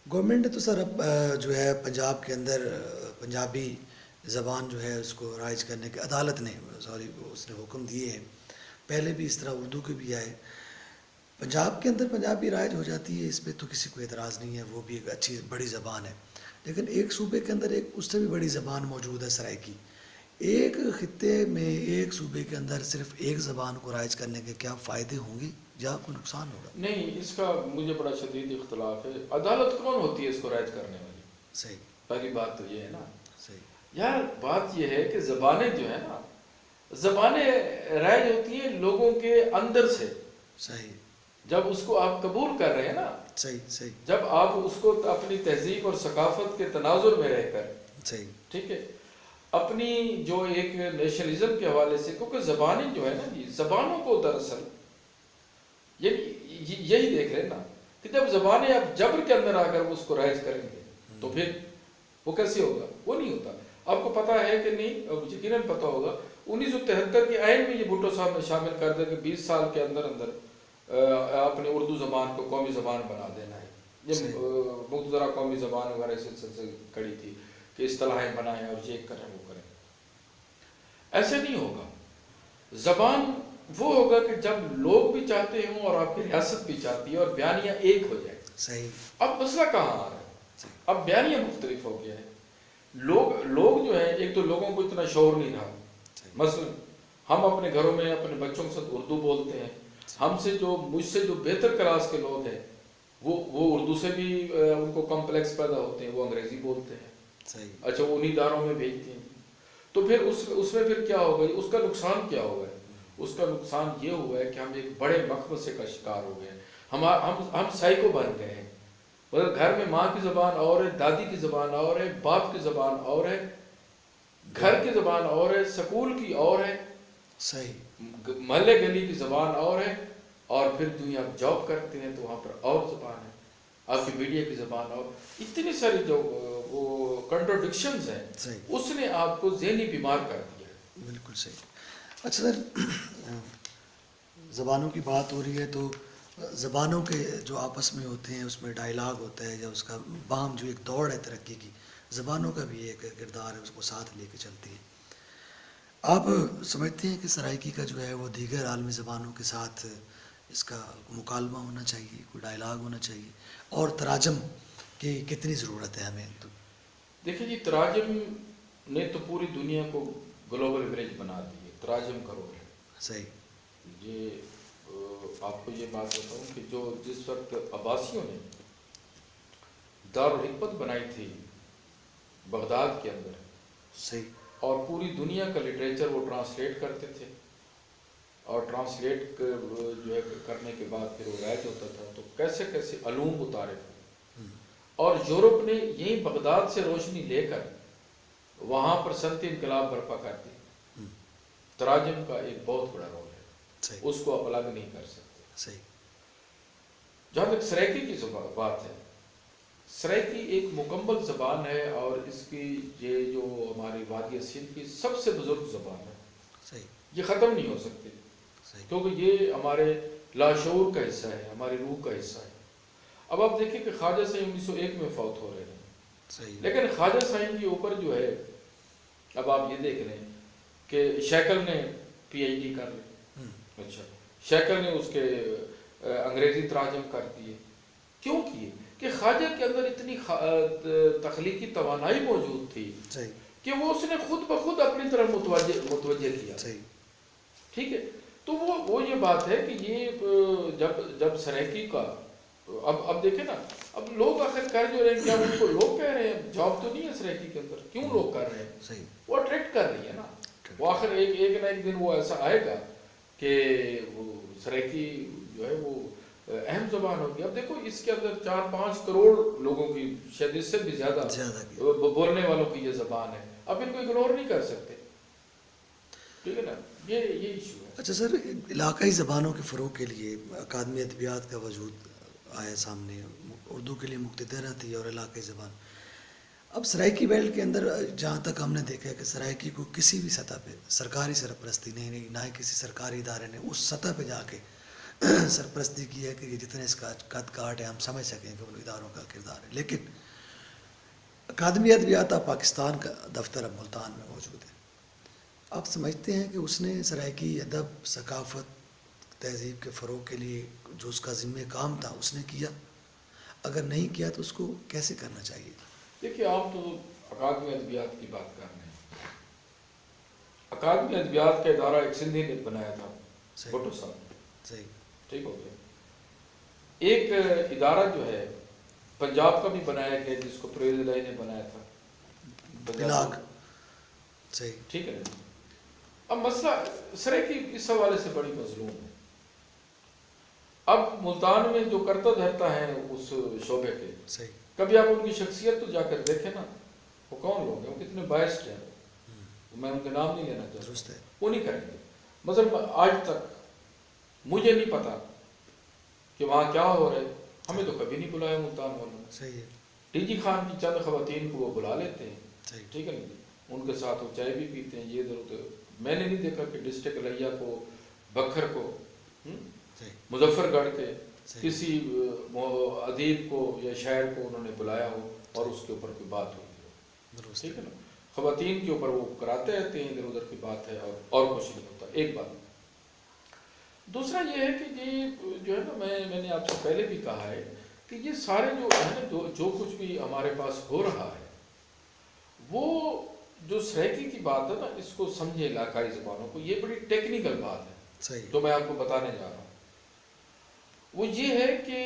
گورنمنٹ نے تو سر اب جو ہے پنجاب کے اندر پنجابی زبان جو ہے اس کو رائج کرنے کے, عدالت نے اس نے حکم دیے ہیں. پہلے بھی اس طرح اردو کے بھی آئے. پنجاب کے اندر پنجابی رائج ہو جاتی ہے, اس پہ تو کسی کو اعتراض نہیں ہے, وہ بھی ایک اچھی بڑی زبان ہے. لیکن ایک صوبے کے اندر ایک اس سے بھی بڑی زبان موجود ہے, سرائکی. ایک خطے میں ایک صوبے کے اندر صرف ایک زبان کو رائج کرنے کے کیا فائدے ہوں گے یا کوئی نقصان ہوگا؟
نہیں, اس کا مجھے بڑا شدید اختلاف ہے. عدالت کون ہوتی ہے اس کو رائج کرنے والی؟
صحیح.
پہلی بات تو یہ ہے نا.
صحیح.
یار بات یہ ہے کہ زبانیں جو ہے نا, زبانیں رائج ہوتی ہیں لوگوں کے اندر سے.
صحیح. جب
اس کو آپ قبول کر رہے ہیں نا,
صحیح صحیح,
جب آپ اس کو اپنی تہذیب اور ثقافت کے تناظر میں رہ کر,
صحیح,
ٹھیک ہے, اپنی جو ایک نیشنلزم کے حوالے سے, کیونکہ زبانیں جو ہے نا جی, زبانوں کو دراصل یہی دیکھ رہے نا کہ جب زبانیں آپ جبر کے اندر آ کر اس کو رائج کریں گے تو پھر وہ کیسے ہوگا؟ وہ نہیں ہوتا. آپ کو پتا ہے کہ نہیں, یقیناً پتا ہوگا, 1973 کے آئین میں یہ بھٹو صاحب نے شامل کر دیا کہ 20 سال کے اندر اپنے اردو زبان کو قومی زبان بنا دینا ہے. یہ مقتدرہ قومی زبان وغیرہ سے کڑی تھی کہ اصطلاحیں بنائیں اور یہ کریں وہ کریں. ایسے نہیں ہوگا. زبان وہ ہوگا کہ جب لوگ بھی چاہتے ہوں اور آپ کی ریاست بھی چاہتی ہے اور بیانیہ ایک ہو جائے.
صحیح.
اب مسئلہ کہاں آ رہا ہے؟ اب بیانیہ مختلف ہو گیا ہے. لوگ جو ہیں, ایک تو لوگوں کو اتنا شعور نہیں رہا. مثلا ہم اپنے گھروں میں اپنے بچوں کے ساتھ اردو بولتے ہیں. مجھ سے جو بہتر کلاس کے لوگ ہیں وہ اردو سے بھی ان کو کمپلیکس پیدا ہوتے ہیں, وہ انگریزی بولتے ہیں. صحیح. اچھا, وہ انہی اداروں میں بھیجتے ہیں. تو پھر اس میں پھر کیا ہوگا, اس کا نقصان کیا ہوگا؟ اس کا نقصان یہ ہوا ہے کہ ہم ایک بڑے مخمصے کا شکار ہو گئے ہیں. ہم سائیکو بن گئے ہیں. گھر میں ماں کی زبان اور ہے, دادی کی زبان اور ہے, باپ کی زبان اور ہے, گھر کی زبان اور ہے, سکول کی اور ہے,
صحیح,
محلے گلی کی زبان اور ہے, اور پھر جو ہی آپ جاب کرتے ہیں تو وہاں پر اور زبان ہے، آپ کی میڈیا کی زبان، اور اتنی ساری جو وہ کنٹروڈکشنز ہیں،
صحیح،
اس نے آپ کو ذہنی بیمار کر دیا ہے۔
بالکل صحیح۔ اچھا سر، زبانوں کی بات ہو رہی ہے تو زبانوں کے جو آپس میں ہوتے ہیں اس میں ڈائلاگ ہوتا ہے یا اس کا باہم جو ایک دوڑ ہے ترقی کی، زبانوں کا بھی ایک کردار ہے، اس کو ساتھ لے کے چلتی ہے۔ آپ سمجھتے ہیں کہ سرائکی کا جو ہے وہ دیگر عالمی زبانوں کے ساتھ اس کا مکالمہ ہونا چاہیے، کوئی ڈائلاگ ہونا چاہیے، اور تراجم کی کتنی ضرورت ہے ہمیں؟ تو
دیکھیں جی، تراجم نے تو پوری دنیا کو گلوبل ولیج بنا دی ہے، تراجم کا رول ہے۔
صحیح،
یہ آپ کو یہ بات بتاؤں کہ جس وقت عباسیوں نے دارالحکمت بنائی تھی بغداد کے اندر،
صحیح،
اور پوری دنیا کا لٹریچر وہ ٹرانسلیٹ کرتے تھے، اور ٹرانسلیٹ جو ہے کرنے کے بعد پھر وہ رائج ہوتا تھا، تو کیسے کیسے علوم اتارے تھے، اور یورپ نے یہیں بغداد سے روشنی لے کر وہاں پر صنعتی انقلاب برپا کر دی۔ تراجم کا ایک بہت بڑا رول ہے،
صحیح،
اس کو آپ الگ نہیں کر سکتے۔
صحیح،
جہاں تک سرائکی کی بات ہے، سرائکی ایک مکمل زبان ہے، اور اس کی یہ جو ہماری وادی سندھ کی سب سے بزرگ زبان ہے،
صحیح،
یہ ختم نہیں ہو سکتی،
صحیح،
کیونکہ یہ ہمارے لاشعور کا حصہ ہے، ہماری روح کا حصہ ہے۔ اب آپ دیکھیں کہ خواجہ سعید 1901 میں فوت ہو رہے ہیں،
صحیح،
لیکن خواجہ سعید کے اوپر جو ہے، اب آپ یہ دیکھ رہے ہیں کہ شیکل نے پی ایچ ڈی کر لی، اچھا شیکل نے اس کے انگریزی تراجم کر دیے، کیوں کیے؟ کہ خواجہ کے اندر اتنی تخلیقی توانائی موجود تھی کہ وہ اس نے خود بخود اپنی طرف متوجہ کیا، ٹھیک ہے۔ تو وہ یہ بات ہے کہ یہ جب سرائکی کا اب دیکھیں نا، اب لوگ آخر کر جو رہے ہیں، کیا ان کو لوگ کہہ رہے ہیں؟ جاب تو نہیں ہے سرائکی کے اندر، کیوں لوگ کر رہے ہیں؟ وہ اٹریکٹ کر رہی ہے نا، وہ آخر ایک نہ ایک دن وہ ایسا آئے گا کہ وہ سرائکی جو ہے وہ اہم زبان ہوگی۔ اب دیکھو اس کے اندر 4-5 کروڑ لوگوں کی، شاید اس سے بھی زیادہ بولنے والوں کی یہ زبان ہے، اب ان کو اگنور نہیں کر سکتے، ٹھیک ہے نا، یہ ایشو ہے۔
اچھا سر، علاقائی زبانوں کے فروغ کے لیے اکادمی ادبیات کا وجود آیا سامنے، اردو کے لیے مقتدر تھی اور علاقائی زبان۔ اب سرائکی بیلٹ کے اندر جہاں تک ہم نے دیکھا ہے کہ سرائکی کو کسی بھی سطح پہ سرکاری سرپرستی نہیں، نہ ہی کسی سرکاری ادارے نے اس سطح پہ جا کے سرپرستی کی ہے کہ یہ جتنے اس کا قد کاٹ ہے ہم سمجھ سکیں کہ ان اداروں کا کردار ہے۔ لیکن اکادمی ادبیات پاکستان کا دفتر اب ملتان میں موجود ہے، آپ سمجھتے ہیں کہ اس نے سرائکی ادب، ثقافت، تہذیب کے فروغ کے لیے جو اس کا ذمہ کام تھا اس نے کیا؟ اگر نہیں کیا تو اس کو کیسے کرنا چاہیے؟
دیکھیے، آپ تو اکادمی ادبیات کی بات کر رہے ہیں، اکادمی ادبیات کا ادارہ ایک سندھی نے بنایا تھا، بھٹو صاحب،
صحیح،
ٹھیک ہو گیا۔ ایک ادارہ جو ہے پنجاب کا بھی بنایا گیا جس کو پرویز الہی نے بنایا تھا،
بلاگ، صحیح،
ٹھیک ہے۔ اب مسئلہ سرائکی اس حوالے سے بڑی مظلوم ہے۔ اب ملتان میں جو کرتا دھرتا ہے اس شعبے کے،
صحیح،
کبھی آپ ان کی شخصیت تو جا کر دیکھیں نا، وہ کون لوگ ہیں، وہ کتنے بائسڈ ہیں، میں ان کے نام نہیں لینا چاہتا،
درست ہے،
وہ نہیں کریں گے۔ مثلا آج تک مجھے نہیں پتا کہ وہاں کیا ہو رہا ہے، ہمیں تو کبھی نہیں بلایا ملتان والوں نے۔
صحیح ہے،
ٹی جی خان کی چند خواتین کو وہ بلا لیتے ہیں،
صحیح،
ٹھیک ہے نا، ان کے ساتھ وہ چائے بھی پیتے ہیں، یہ ادھر ادھر۔ میں نے نہیں دیکھا کہ ڈسٹرکٹ لیا کو، بکھر کو، مظفر گڑھ کے کسی ادیب کو یا شاعر کو انہوں نے بلایا ہو اور اس کے اوپر کوئی بات ہوئی ہو، ٹھیک ہے نا۔ خواتین کے اوپر وہ کراتے رہتے ہیں، ادھر ادھر کی بات ہے، اور کچھ نہیں ہوتا، ایک بات۔ دوسرا یہ ہے کہ یہ جو ہے نا، میں نے آپ سے پہلے بھی کہا ہے کہ یہ سارے جو ہے نا، جو کچھ بھی ہمارے پاس ہو رہا ہے، وہ جو سرائکی کی بات ہے نا، اس کو سمجھے علاقائی زبانوں کو، یہ بڑی ٹیکنیکل بات ہے جو میں آپ کو بتانے جا رہا ہوں۔ وہ یہ ہے کہ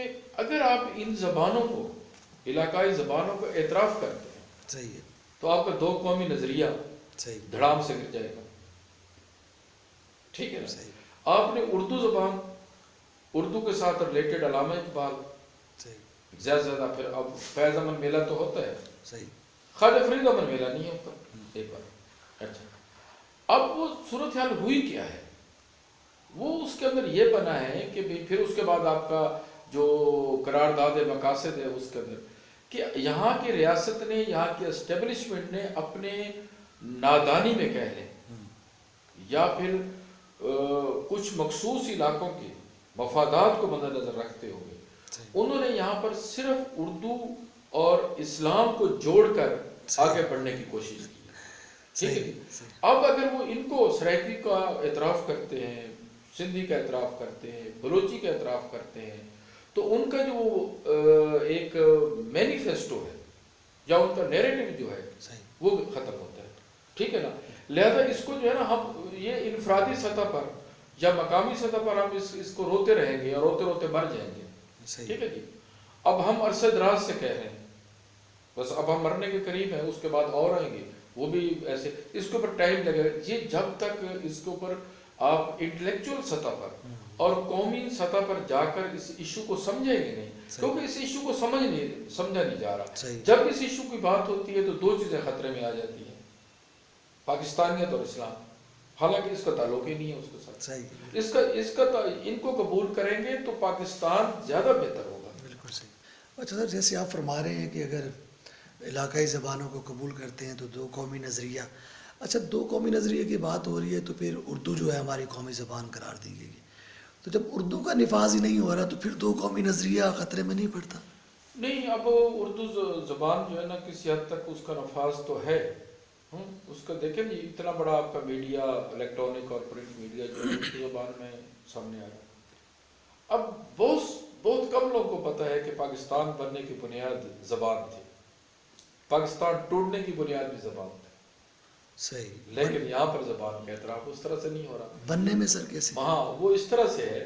اگر آپ ان زبانوں کو، علاقائی زبانوں کو اعتراف کرتے ہیں،
صحیح ہے،
تو آپ کا دو قومی نظریہ
صحیح،
دھڑام سے گر جائے گا، ٹھیک ہے نا۔
صحیح،
آپ نے اردو زبان، اردو کے ساتھ ریلیٹڈ علامہ اقبال،
صحیح،
زیادہ سے زیادہ، پھر اب فیض امن میلہ تو ہوتا ہے،
صحیح،
خواجہ فرید امن میلہ نہیں ہوتا، ایک بار۔ اچھا، اب وہ صورتحال ہوئی کیا ہے وہ اس کے اندر یہ بنا ہے کہ پھر اس کے بعد آپ کا جو قرارداد مقاصد ہے اس کے اندر کہ یہاں کی ریاست نے، یہاں کی اسٹیبلشمنٹ نے اپنے نادانی میں کہہ لیں یا پھر کچھ مخصوص علاقوں کے مفادات کو مد نظر رکھتے ہوئے انہوں نے یہاں پر صرف اردو اور اسلام کو جوڑ کر آگے بڑھنے کی کوشش کی. ٹھیک ہے. اب اگر وہ ان کو سرائکی کا اعتراف کرتے ہیں، سندھی کا اعتراف کرتے ہیں، بلوچی کا اعتراف کرتے ہیں، تو ان کا جو ایک مینیفیسٹو ہے یا ان کا نیریٹو جو ہے وہ ختم ہوتا ہے. ٹھیک ہے نا. لہذا اس کو جو ہے نا ہم یہ انفرادی سطح پر یا مقامی سطح پر ہم اس کو روتے رہیں گے اور روتے روتے مر جائیں گے. ٹھیک ہے جی. اب ہم عرصہ دراز سے کہہ رہے ہیں، بس اب ہم مرنے کے قریب ہیں، اس کے بعد اور آئیں گے وہ بھی ایسے. اس کے اوپر ٹائم لگے گا. یہ جب تک اس کے اوپر آپ انٹلیکچوئل سطح پر اور قومی سطح پر جا کر اس ایشو کو سمجھیں گے نہیں، کیونکہ اس ایشو کو سمجھا نہیں جا رہا. جب اس ایشو کی بات ہوتی ہے تو دو چیزیں خطرے میں آ جاتی ہیں، پاکستانیت اور اسلام. حالانکہ اس کا تعلق ہی نہیں ہے اس کے ساتھ. اس کا ان کو قبول کریں گے تو پاکستان زیادہ بہتر ہوگا.
بالکل صحیح. اچھا سر، جیسے آپ فرما رہے ہیں کہ اگر علاقائی زبانوں کو قبول کرتے ہیں تو دو قومی نظریہ. اچھا، دو قومی نظریے کی بات ہو رہی ہے تو پھر اردو جو ہے ہماری قومی زبان قرار دی گئی. تو جب اردو کا نفاذ ہی نہیں ہو رہا تو پھر دو قومی نظریہ خطرے میں نہیں پڑتا؟
نہیں، اب اردو زبان جو ہے نا کسی حد تک اس کا نفاذ تو ہے. اس کا دیکھیں جی، اتنا بڑا آپ کا میڈیا، الیکٹرانک اور پرنٹ میڈیا جو ہے اردو زبان میں سامنے آ رہا ہے. اب بہت کم لوگوں کو پتہ ہے کہ پاکستان بننے کی بنیاد زبان تھی، پاکستان ٹوٹنے کی بنیاد بھی زبان تھی.
صحیح.
لیکن یہاں پر زبان کا اعتراف اس طرح سے نہیں ہو رہا.
بننے میں سر کیسے؟
ہاں، وہ اس طرح سے ہے.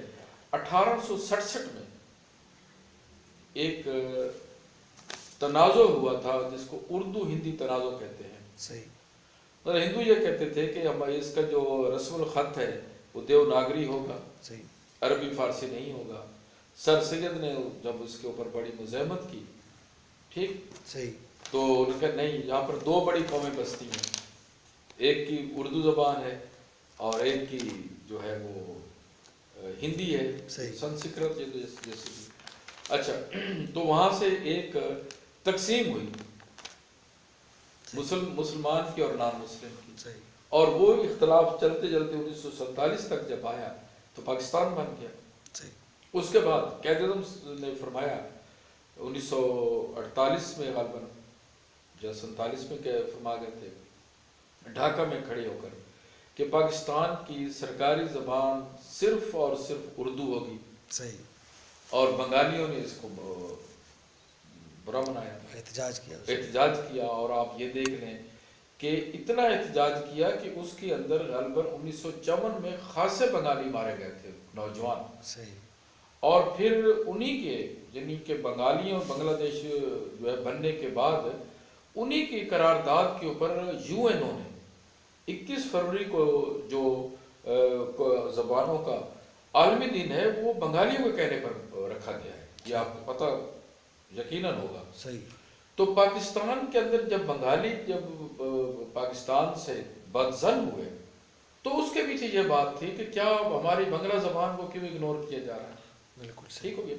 1867 میں ایک تنازع ہوا تھا جس کو اردو ہندی تنازع کہتے ہیں.
صحیح.
اور ہندو یہ کہتے تھے کہ اس کا جو رسم الخط ہے وہ دیوناگری ہوگا.
صحیح.
عربی فارسی نہیں ہوگا. سر سید نے جب اس کے اوپر بڑی مزاحمت کی، ٹھیک،
صحیح،
تو انہوں نے کہا نہیں، یہاں پر دو بڑی قومیں بستی ہیں، ایک کی اردو زبان ہے اور ایک کی جو ہے وہ ہندی ہے، سنسکرت جیسے. اچھا، تو وہاں سے ایک تقسیم ہوئی مسلمان کی اور نان مسلم کی. اور وہ اختلاف چلتے چلتے 1947 تک جب آیا تو پاکستان بن گیا. اس کے بعد قائد اعظم نے فرمایا 1948 میں غالباً یا 47 میں فرما گئے تھے ڈھاکہ میں کھڑے ہو کر کہ پاکستان کی سرکاری زبان صرف اور صرف اردو ہوگی.
صحیح.
اور بنگالیوں نے اس کو برا منایا، احتجاج کیا. اور آپ یہ دیکھ لیں کہ اتنا احتجاج کیا کہ اس کے اندر غالباً 1954 میں خاصے بنگالی مارے گئے تھے، نوجوان.
صحیح. اور
پھر انہی کے یعنی کہ بنگالیوں بنگلہ دیش جو ہے بننے کے بعد انہی کی قرارداد کے اوپر یو این او نے 21 فروری کو جو زبانوں کا عالمی دن ہے وہ بنگالیوں کے کہنے پر رکھا گیا ہے. یہ آپ کو پتہ یقیناً ہوگا.
صحیح.
تو پاکستان کے اندر جب بنگالی جب پاکستان سے بدظن ہوئے تو اس کے پیچھے یہ بات تھی کہ کیا ہماری بنگلہ زبان کو کیوں اگنور کیا جا رہا ہے.
بالکل
ٹھیک ہو گیا.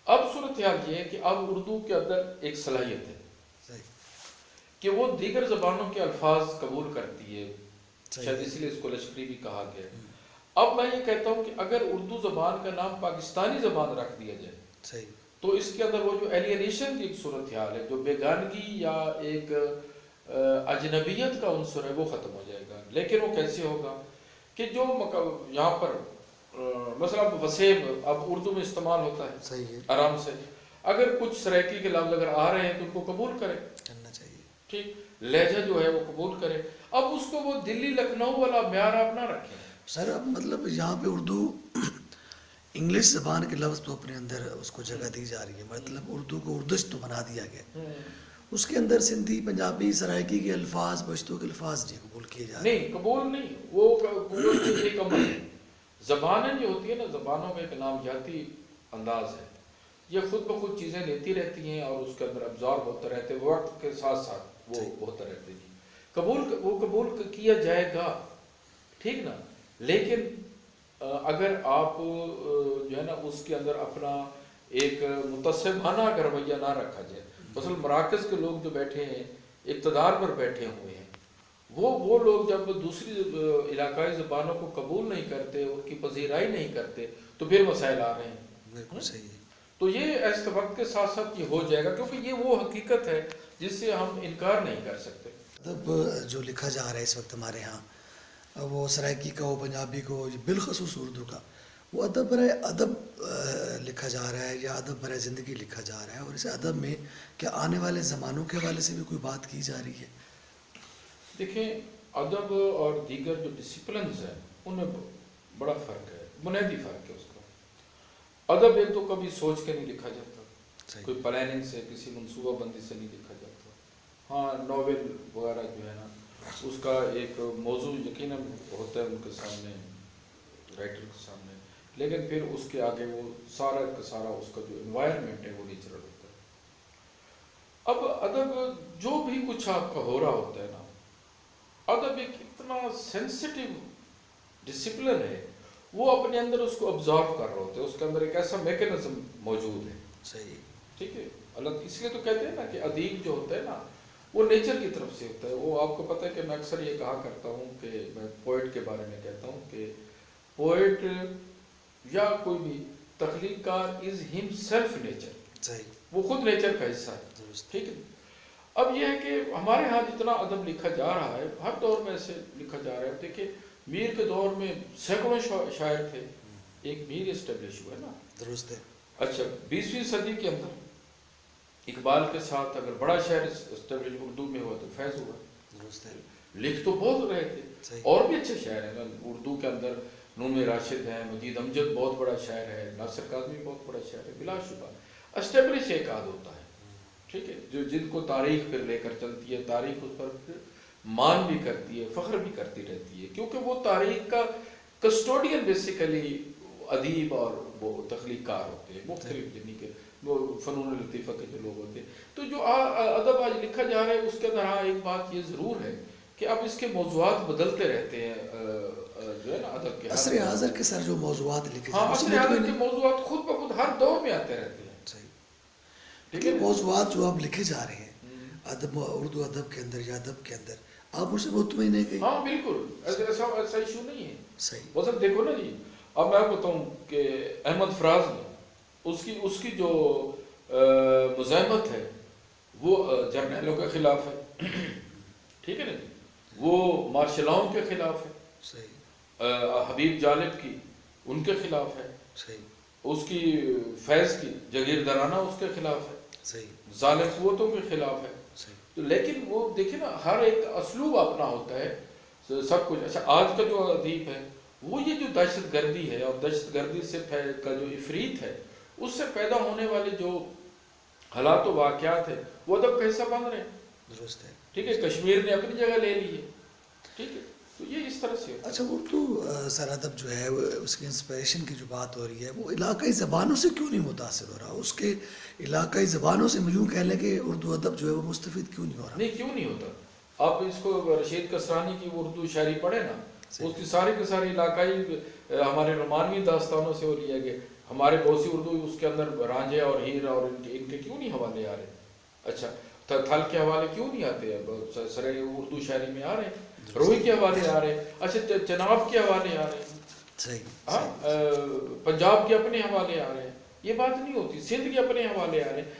اب صورتحال یہ ہے کہ اب اردو کے اندر ایک صلاحیت ہے کہ وہ دیگر زبانوں کے الفاظ قبول کرتی ہے، شاید اس لیے اس کو لشکری بھی کہا گیا. اب میں یہ کہتا ہوں کہ اگر اردو زبان کا نام پاکستانی زبان رکھ دیا جائے تو اس کے اندر وہ جو ایلینیشن کی ایک صورتحال ہے، جو بیگانگی یا ایک اجنبیت کا عنصر ہے وہ ختم ہو جائے گا. لیکن وہ کیسے ہوگا کہ جو یہاں پر مثلا وسیم اب اردو میں استعمال ہوتا ہے آرام سے، اگر کچھ سرائکی کے لفظ اگر آ رہے ہیں تو ان کو قبول کرنا چاہیے. ٹھیک، لہجہ جو ہے وہ قبول کرے. اب اس کو وہ دلی لکھنؤ والا معیار آپ نہ رکھیں.
سر اب مطلب یہاں پہ اردو انگلش زبان کے لفظ تو اپنے اندر اس کو جگہ دی جا رہی ہے، مطلب اردو کو اردش تو بنا دیا گیا. اس کے اندر سندھی، پنجابی، سرائکی کے الفاظ، پشتو کے الفاظ نہیں قبول کیے جا رہے.
نہیں، قبول نہیں، وہ قبول کی ایک عمل ہے. زبانیں جو ہوتی ہیں نا، زبانوں کا ایک نامیاتی انداز ہے، یہ خود بخود چیزیں لیتی رہتی ہیں اور اس کے اندر ابزارب ہوتے رہتے ہیں، وقت کے ساتھ ساتھ وہ ہوتے رہتے ہیں. وہ قبول کیا جائے گا، ٹھیک نا. لیکن اگر آپ جو ہے نا اس کے اندر اپنا ایک متصبانہ اگر رویہ نہ رکھا جائے، مثلا مراکز کے لوگ جو بیٹھے ہیں اقتدار پر بیٹھے ہوئے ہیں، وہ لوگ جب دوسری علاقائی زبانوں کو قبول نہیں کرتے، ان کی پذیرائی نہیں کرتے، تو پھر مسائل آ رہے ہیں۔
بالکل صحیح ہے۔
تو یہ اس وقت کے ساتھ ساتھ یہ ہو جائے گا، کیونکہ یہ وہ حقیقت ہے جس سے ہم انکار نہیں کر سکتے۔
ادب جو لکھا جا رہا ہے اس وقت ہمارے ہاں، وہ سرائکی کا ہو، پنجابی کو ہو، بالخصوص اردو کا، وہ ادب برائے ادب لکھا جا رہا ہے یا ادب برائے زندگی لکھا جا رہا ہے؟ اور اس ادب میں کیا آنے والے زمانوں کے حوالے سے بھی کوئی بات کی جا رہی ہے؟
دیکھیں، ادب اور دیگر جو ڈسپلنز ہیں ان میں بڑا فرق ہے، بنیادی فرق ہے اس کا۔ ادب ایک تو کبھی سوچ کے نہیں لکھا جاتا، کوئی پلاننگ سے، کسی منصوبہ بندی سے نہیں لکھا جاتا۔ ہاں، ناول وغیرہ جو ہے نا اس کا ایک موضوع یقیناً ہوتا ہے ان کے سامنے، رائٹر کے سامنے، لیکن پھر اس کے آگے وہ سارا کا سارا اس کا جو انوائرمنٹ ہے وہ نیچرل ہوتا ہے۔ اب ادب جو بھی کچھ آپ کا ہو رہا ہوتا ہے نا، ادب ایک اتنا سینسٹیو ڈسپلن ہے، وہ اپنے اندر اس کو ابزارو کر رہا ہوتا ہے، اس کے اندر ایک ایسا میکینزم موجود ہے۔
صحیح،
ٹھیک ہے، اللہ اس لیے تو کہتے ہیں نا کہ ادیب جو ہوتا ہے نا وہ نیچر کی طرف سے ہوتا ہے۔ وہ آپ کو پتہ ہے کہ میں اکثر یہ کہا کرتا ہوں کہ میں پوئٹ کے بارے میں کہتا ہوں کہ پوئٹ یا کوئی بھی تخلیق کار از ہم سیلف نیچر،
صحیح،
وہ خود نیچر کا حصہ ہے۔ ٹھیک ہے، اب یہ ہے کہ ہمارے ہاں جتنا ادب لکھا جا رہا ہے، ہر دور میں ایسے لکھا جا رہا ہے۔ دیکھیں، میر کے دور میں سینکڑوں شاعر تھے، ایک میر اسٹیبلش ہوا ہے نا۔
درست ہے۔
اچھا، 20ویں صدی کے اندر اقبال کے ساتھ اگر بڑا شاعر اسٹیبلش اردو میں ہوا تو فیض ہوا۔
درست ہے۔
لکھ تو بہت رہے تھے، اور بھی اچھے شاعر ہیں اردو کے اندر، نوم راشد ہیں، مجید امجد بہت بڑا شاعر ہے، ناصر کاظمی بہت بڑا شاعر ہے، بلا شبہ اسٹیبلش ایک آدھ ہوتا ہے، ٹھیک ہے، جو جن کو تاریخ پھر لے کر چلتی ہے، تاریخ اس پر پھر مان بھی کرتی ہے، فخر بھی کرتی رہتی ہے، کیونکہ وہ تاریخ کا کسٹوڈین بیسیکلی ادیب اور وہ تخلیق کار ہوتے ہیں، مختلف جنی کے وہ فنون لطیفہ کے جو لوگ ہوتے ہیں۔ تو جو ادب آج لکھا جا رہا ہے اس کے اندر ہاں ایک بات یہ ضرور ہے کہ اب اس کے موضوعات بدلتے رہتے ہیں، جو ہے نا ادب کے
عصر حاضر کے سر جو موضوعات لکھے
ہاں، عصر حاضر کے موضوعات خود بخود ہر دور میں آتے رہتے ہیں۔
صحیح، لیکن موضوعات جو اب لکھے جا رہے ہیں ادب، اردو ادب کے اندر یا ادب کے اندر، آپ مجھ سے مطمئن ہیں کہ
ہاں بالکل ایسا ایشو نہیں ہے۔
صحیح،
مثلا دیکھو نا جی، اب میں آپ بتاؤں کہ احمد فراز نے اس کی جو مزاحمت ہے وہ جرنیلوں کے خلاف ہے، ٹھیک ہے نا، وہ مارشلاؤں کے خلاف ہے،
صحیح،
حبیب جالب کی ان کے خلاف ہے،
صحیح،
اس کی فیض کی جگیردرانہ اس کے خلاف ہے،
صحیح،
ظالم قوتوں کے خلاف ہے۔
صحیح،
تو لیکن وہ دیکھیں نا، ہر ایک اسلوب اپنا ہوتا ہے سب کچھ۔ اچھا، آج کا جو ادیب ہے وہ یہ جو دہشت گردی ہے اور دہشت گردی سے کا جو افریت ہے، اس سے پیدا ہونے والے جو حالات و واقعات ہیں وہ ادب کا حصہ بن رہے ہیں۔
درست ہے،
ٹھیک ہے، کشمیر نے اپنی جگہ لے لی ہے، ٹھیک ہے، تو یہ اس طرح سے ہوتا ہے۔
اچھا، اردو سر ادب جو ہے اس کی انسپریشن کی جو بات ہو رہی ہے، وہ علاقائی زبانوں سے کیوں نہیں متاثر ہو رہا؟ اس کے علاقائی زبانوں سے مجھوں کہہ لیں کہ اردو ادب جو ہے وہ مستفید کیوں نہیں ہو رہا؟
نہیں، کیوں نہیں ہوتا؟ آپ اس کو رشید کسرانی کی اردو شاعری پڑھیں نا، اس کی ساری کی ساری علاقائی ہمارے رومانوی داستانوں سے وہ لیا گیا۔ ہمارے بہت سی اردو اس کے اندر رانجھے اور ہیر اور ان کے کیوں نہیں حوالے آ رہے؟ اچھا، تھل کے حوالے کیوں نہیں آتے؟ سر اردو شاعری میں آ رہے ہیں، روئی کے حوالے آ رہے ہیں، اچھا چناب کے حوالے آ رہے ہیں،
صحیح،
ہاں، پنجاب کے اپنے حوالے آ رہے ہیں، یہ بات نہیں ہوتی، سندھ کے اپنے حوالے آ رہے ہیں۔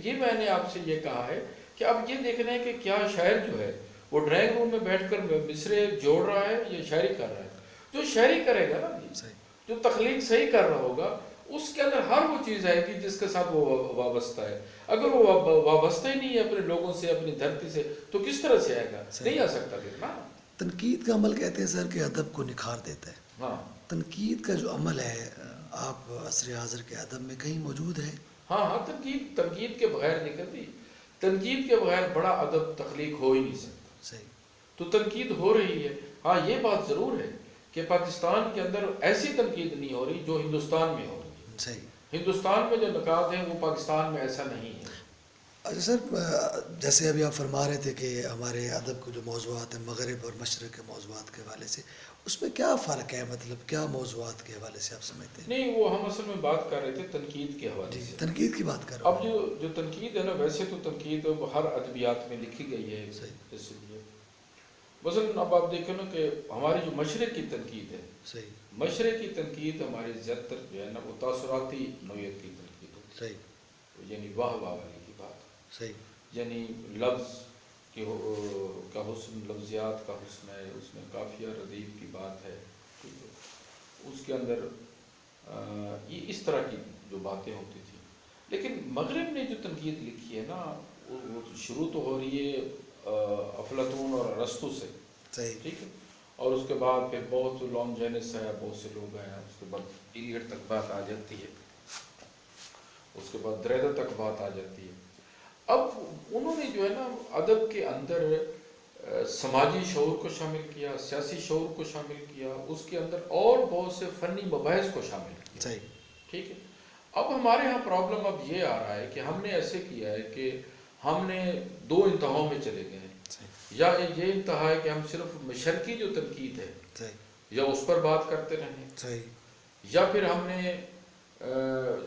یہ میں نے آپ سے یہ کہا ہے کہ اب یہ دیکھنا ہے کہ کیا شاعر جو ہے وہ ڈرائنگ روم میں بیٹھ کر مصرے جوڑ رہا ہے یا شاعری کر رہا ہے۔ جو شاعری کرے گا نا جی، جو تخلیق صحیح کر رہا ہوگا، اس کے اندر ہر وہ چیز آئے گی جس کے ساتھ وہ وابستہ ہے۔ اگر وہ وابستہ ہی نہیں ہے اپنے لوگوں سے، اپنی دھرتی سے، تو کس طرح سے آئے گا؟ نہیں آ سکتا پھر نا۔
تنقید کا عمل کہتے ہیں سر کہ ادب کو نکھار دیتا ہے۔
ہاں،
تنقید کا جو عمل ہے آپ عصر حاضر کے ادب میں کہیں موجود ہے؟
ہاں، تنقید کے بغیر نکلتی، تنقید کے بغیر بڑا ادب تخلیق ہو ہی نہیں سکتا۔
صحیح،
تو تنقید ہو رہی ہے۔ ہاں، یہ بات ضرور ہے کہ پاکستان کے اندر ایسی تنقید نہیں ہو رہی جو ہندوستان میں ہو رہی ہے۔
صحیح،
ہندوستان میں جو نکات ہیں وہ پاکستان میں ایسا نہیں ہے۔
اچھا سر، جیسے ابھی آپ فرما رہے تھے کہ ہمارے ادب کے جو موضوعات ہیں مغرب اور مشرق کے موضوعات کے حوالے سے، اس میں کیا فرق ہے؟ مطلب کیا موضوعات کے حوالے سے آپ سمجھتے ہیں؟
نہیں، وہ ہم اصل میں بات کر رہے تھے تنقید کے حوالے
جی،
سے.
تنقید کی بات کر رہا
اب
ہوں.
جو تنقید ہے نا، ویسے تو تنقید ہر ادبیات میں لکھی گئی ہے.
صحیح.
اس لیے مثلاً اب آپ دیکھیں نا کہ ہماری جو مشرق کی تنقید ہے،
صحیح.
مشرق کی تنقید ہماری زیادہ تر جو ہے نا وہ تاثراتی نوعیت کی تنقید ہوتی ہے.
صحیح.
یعنی واہ واہ والی کی بات،
صحیح.
یعنی لفظ کا حسن، لفظیات کا حسن ہے، اس میں قافیہ ردیف کی بات ہے، اس کے اندر یہ اس طرح کی جو باتیں ہوتی تھیں. لیکن مغرب نے جو تنقید لکھی ہے نا، وہ شروع تو ہو رہی ہے افلاطون اور ارسطو سے.
صحیح.
ٹھیک ہے، اور اس کے بعد پھر بہت لانجینس ہے، بہت سے لوگ ہیں، اس کے بعد ایلیٹ تک بات آ جاتی ہے، اس کے بعد دریدہ تک بات آ جاتی ہے. اب انہوں نے جو ہے نا ادب کے اندر سماجی شعور کو شامل کیا، سیاسی شعور کو شامل کیا، اس کے اندر اور بہت سے فنی مباحث کو شامل کیا.
صحیح.
ٹھیک ہے. اب ہمارے ہاں پرابلم اب یہ آ رہا ہے کہ ہم نے ایسے کیا ہے کہ ہم نے دو انتہاؤں میں چلے گئے ہیں. یا یہ انتہا ہے کہ ہم صرف مشرقی جو تنقید ہے یا اس پر بات کرتے رہیں.
صحیح.
یا پھر ہم نے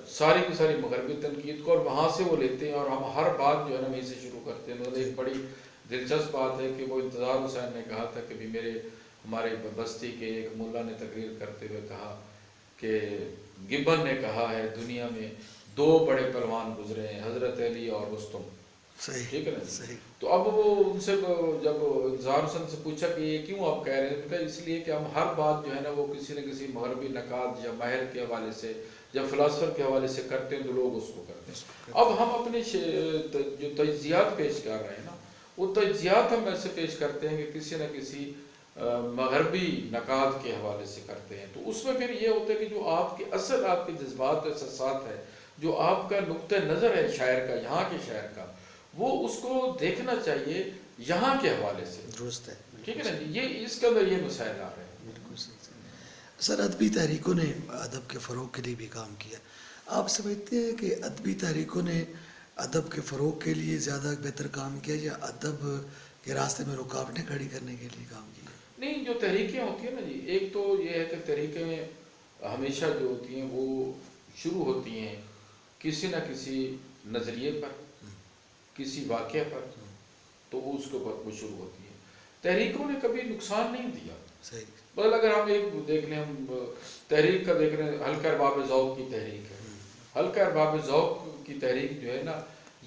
ساری کی ساری مغربی تنقید کو اور وہاں سے وہ لیتے ہیں، اور ہم ہر بات جو ہے نا وہیں سے شروع کرتے ہیں. مطلب ایک بڑی دلچسپ بات ہے کہ وہ انتظار حسین نے کہا تھا کہ بھی ہمارے بستی کے ایک ملا نے تقریر کرتے ہوئے کہا کہ گبن نے کہا ہے دنیا میں دو بڑے پہلوان گزرے ہیں، حضرت علی اور رستم. ٹھیک ہے نا.
صحیح.
تو اب وہ ان سے جب انتظار حسین سے پوچھا کہ یہ کیوں آپ کہہ رہے ہیں، اس لیے کہ ہم ہر بات جو ہے نا وہ کسی نہ کسی مغربی نقاد یا ماہر کے حوالے سے یا فلاسفر کے حوالے سے کرتے ہیں تو لوگ اس کو کرتے ہیں. اب ہم اپنے جو تجزیات پیش کر رہے ہیں نا، وہ تجزیات ہم ایسے پیش کرتے ہیں کہ کسی نہ کسی مغربی نقاد کے حوالے سے کرتے ہیں. تو اس میں پھر یہ ہوتا ہے کہ جو آپ کے اصل آپ کے جذبات و احساسات ہے، جو آپ کا نقطہ نظر ہے شاعر کا، یہاں کے شاعر کا، وہ اس کو دیکھنا چاہیے یہاں کے حوالے سے.
درست ہے.
ٹھیک ہے نا. یہ اس کے اندر یہ مسائل آ رہے ہیں.
بالکل صحیح. سر، ادبی تحریکوں نے ادب کے فروغ کے لیے بھی کام کیا. آپ سمجھتے ہیں کہ ادبی تحریکوں نے ادب کے فروغ کے لیے زیادہ بہتر کام کیا یا ادب کے راستے میں رکاوٹیں کھڑی کرنے کے لیے کام کیا؟
نہیں، جو تحریکیں ہوتی ہیں نا جی، ایک تو یہ ہے کہ تحریکیں ہمیشہ جو ہوتی ہیں وہ شروع ہوتی ہیں کسی نہ کسی نظریے پر، کسی واقعہ پر، تو اس کے اوپر وہ شروع ہوتی ہیں. تحریکوں نے کبھی نقصان نہیں دیا.
صحیح.
مطلب اگر ہم ایک دیکھ لیں، ہم تحریک کا دیکھ رہے ہیں، حلقہ ارباب ذوق کی تحریک ہے. حلقہ ارباب ذوق کی تحریک جو ہے نا،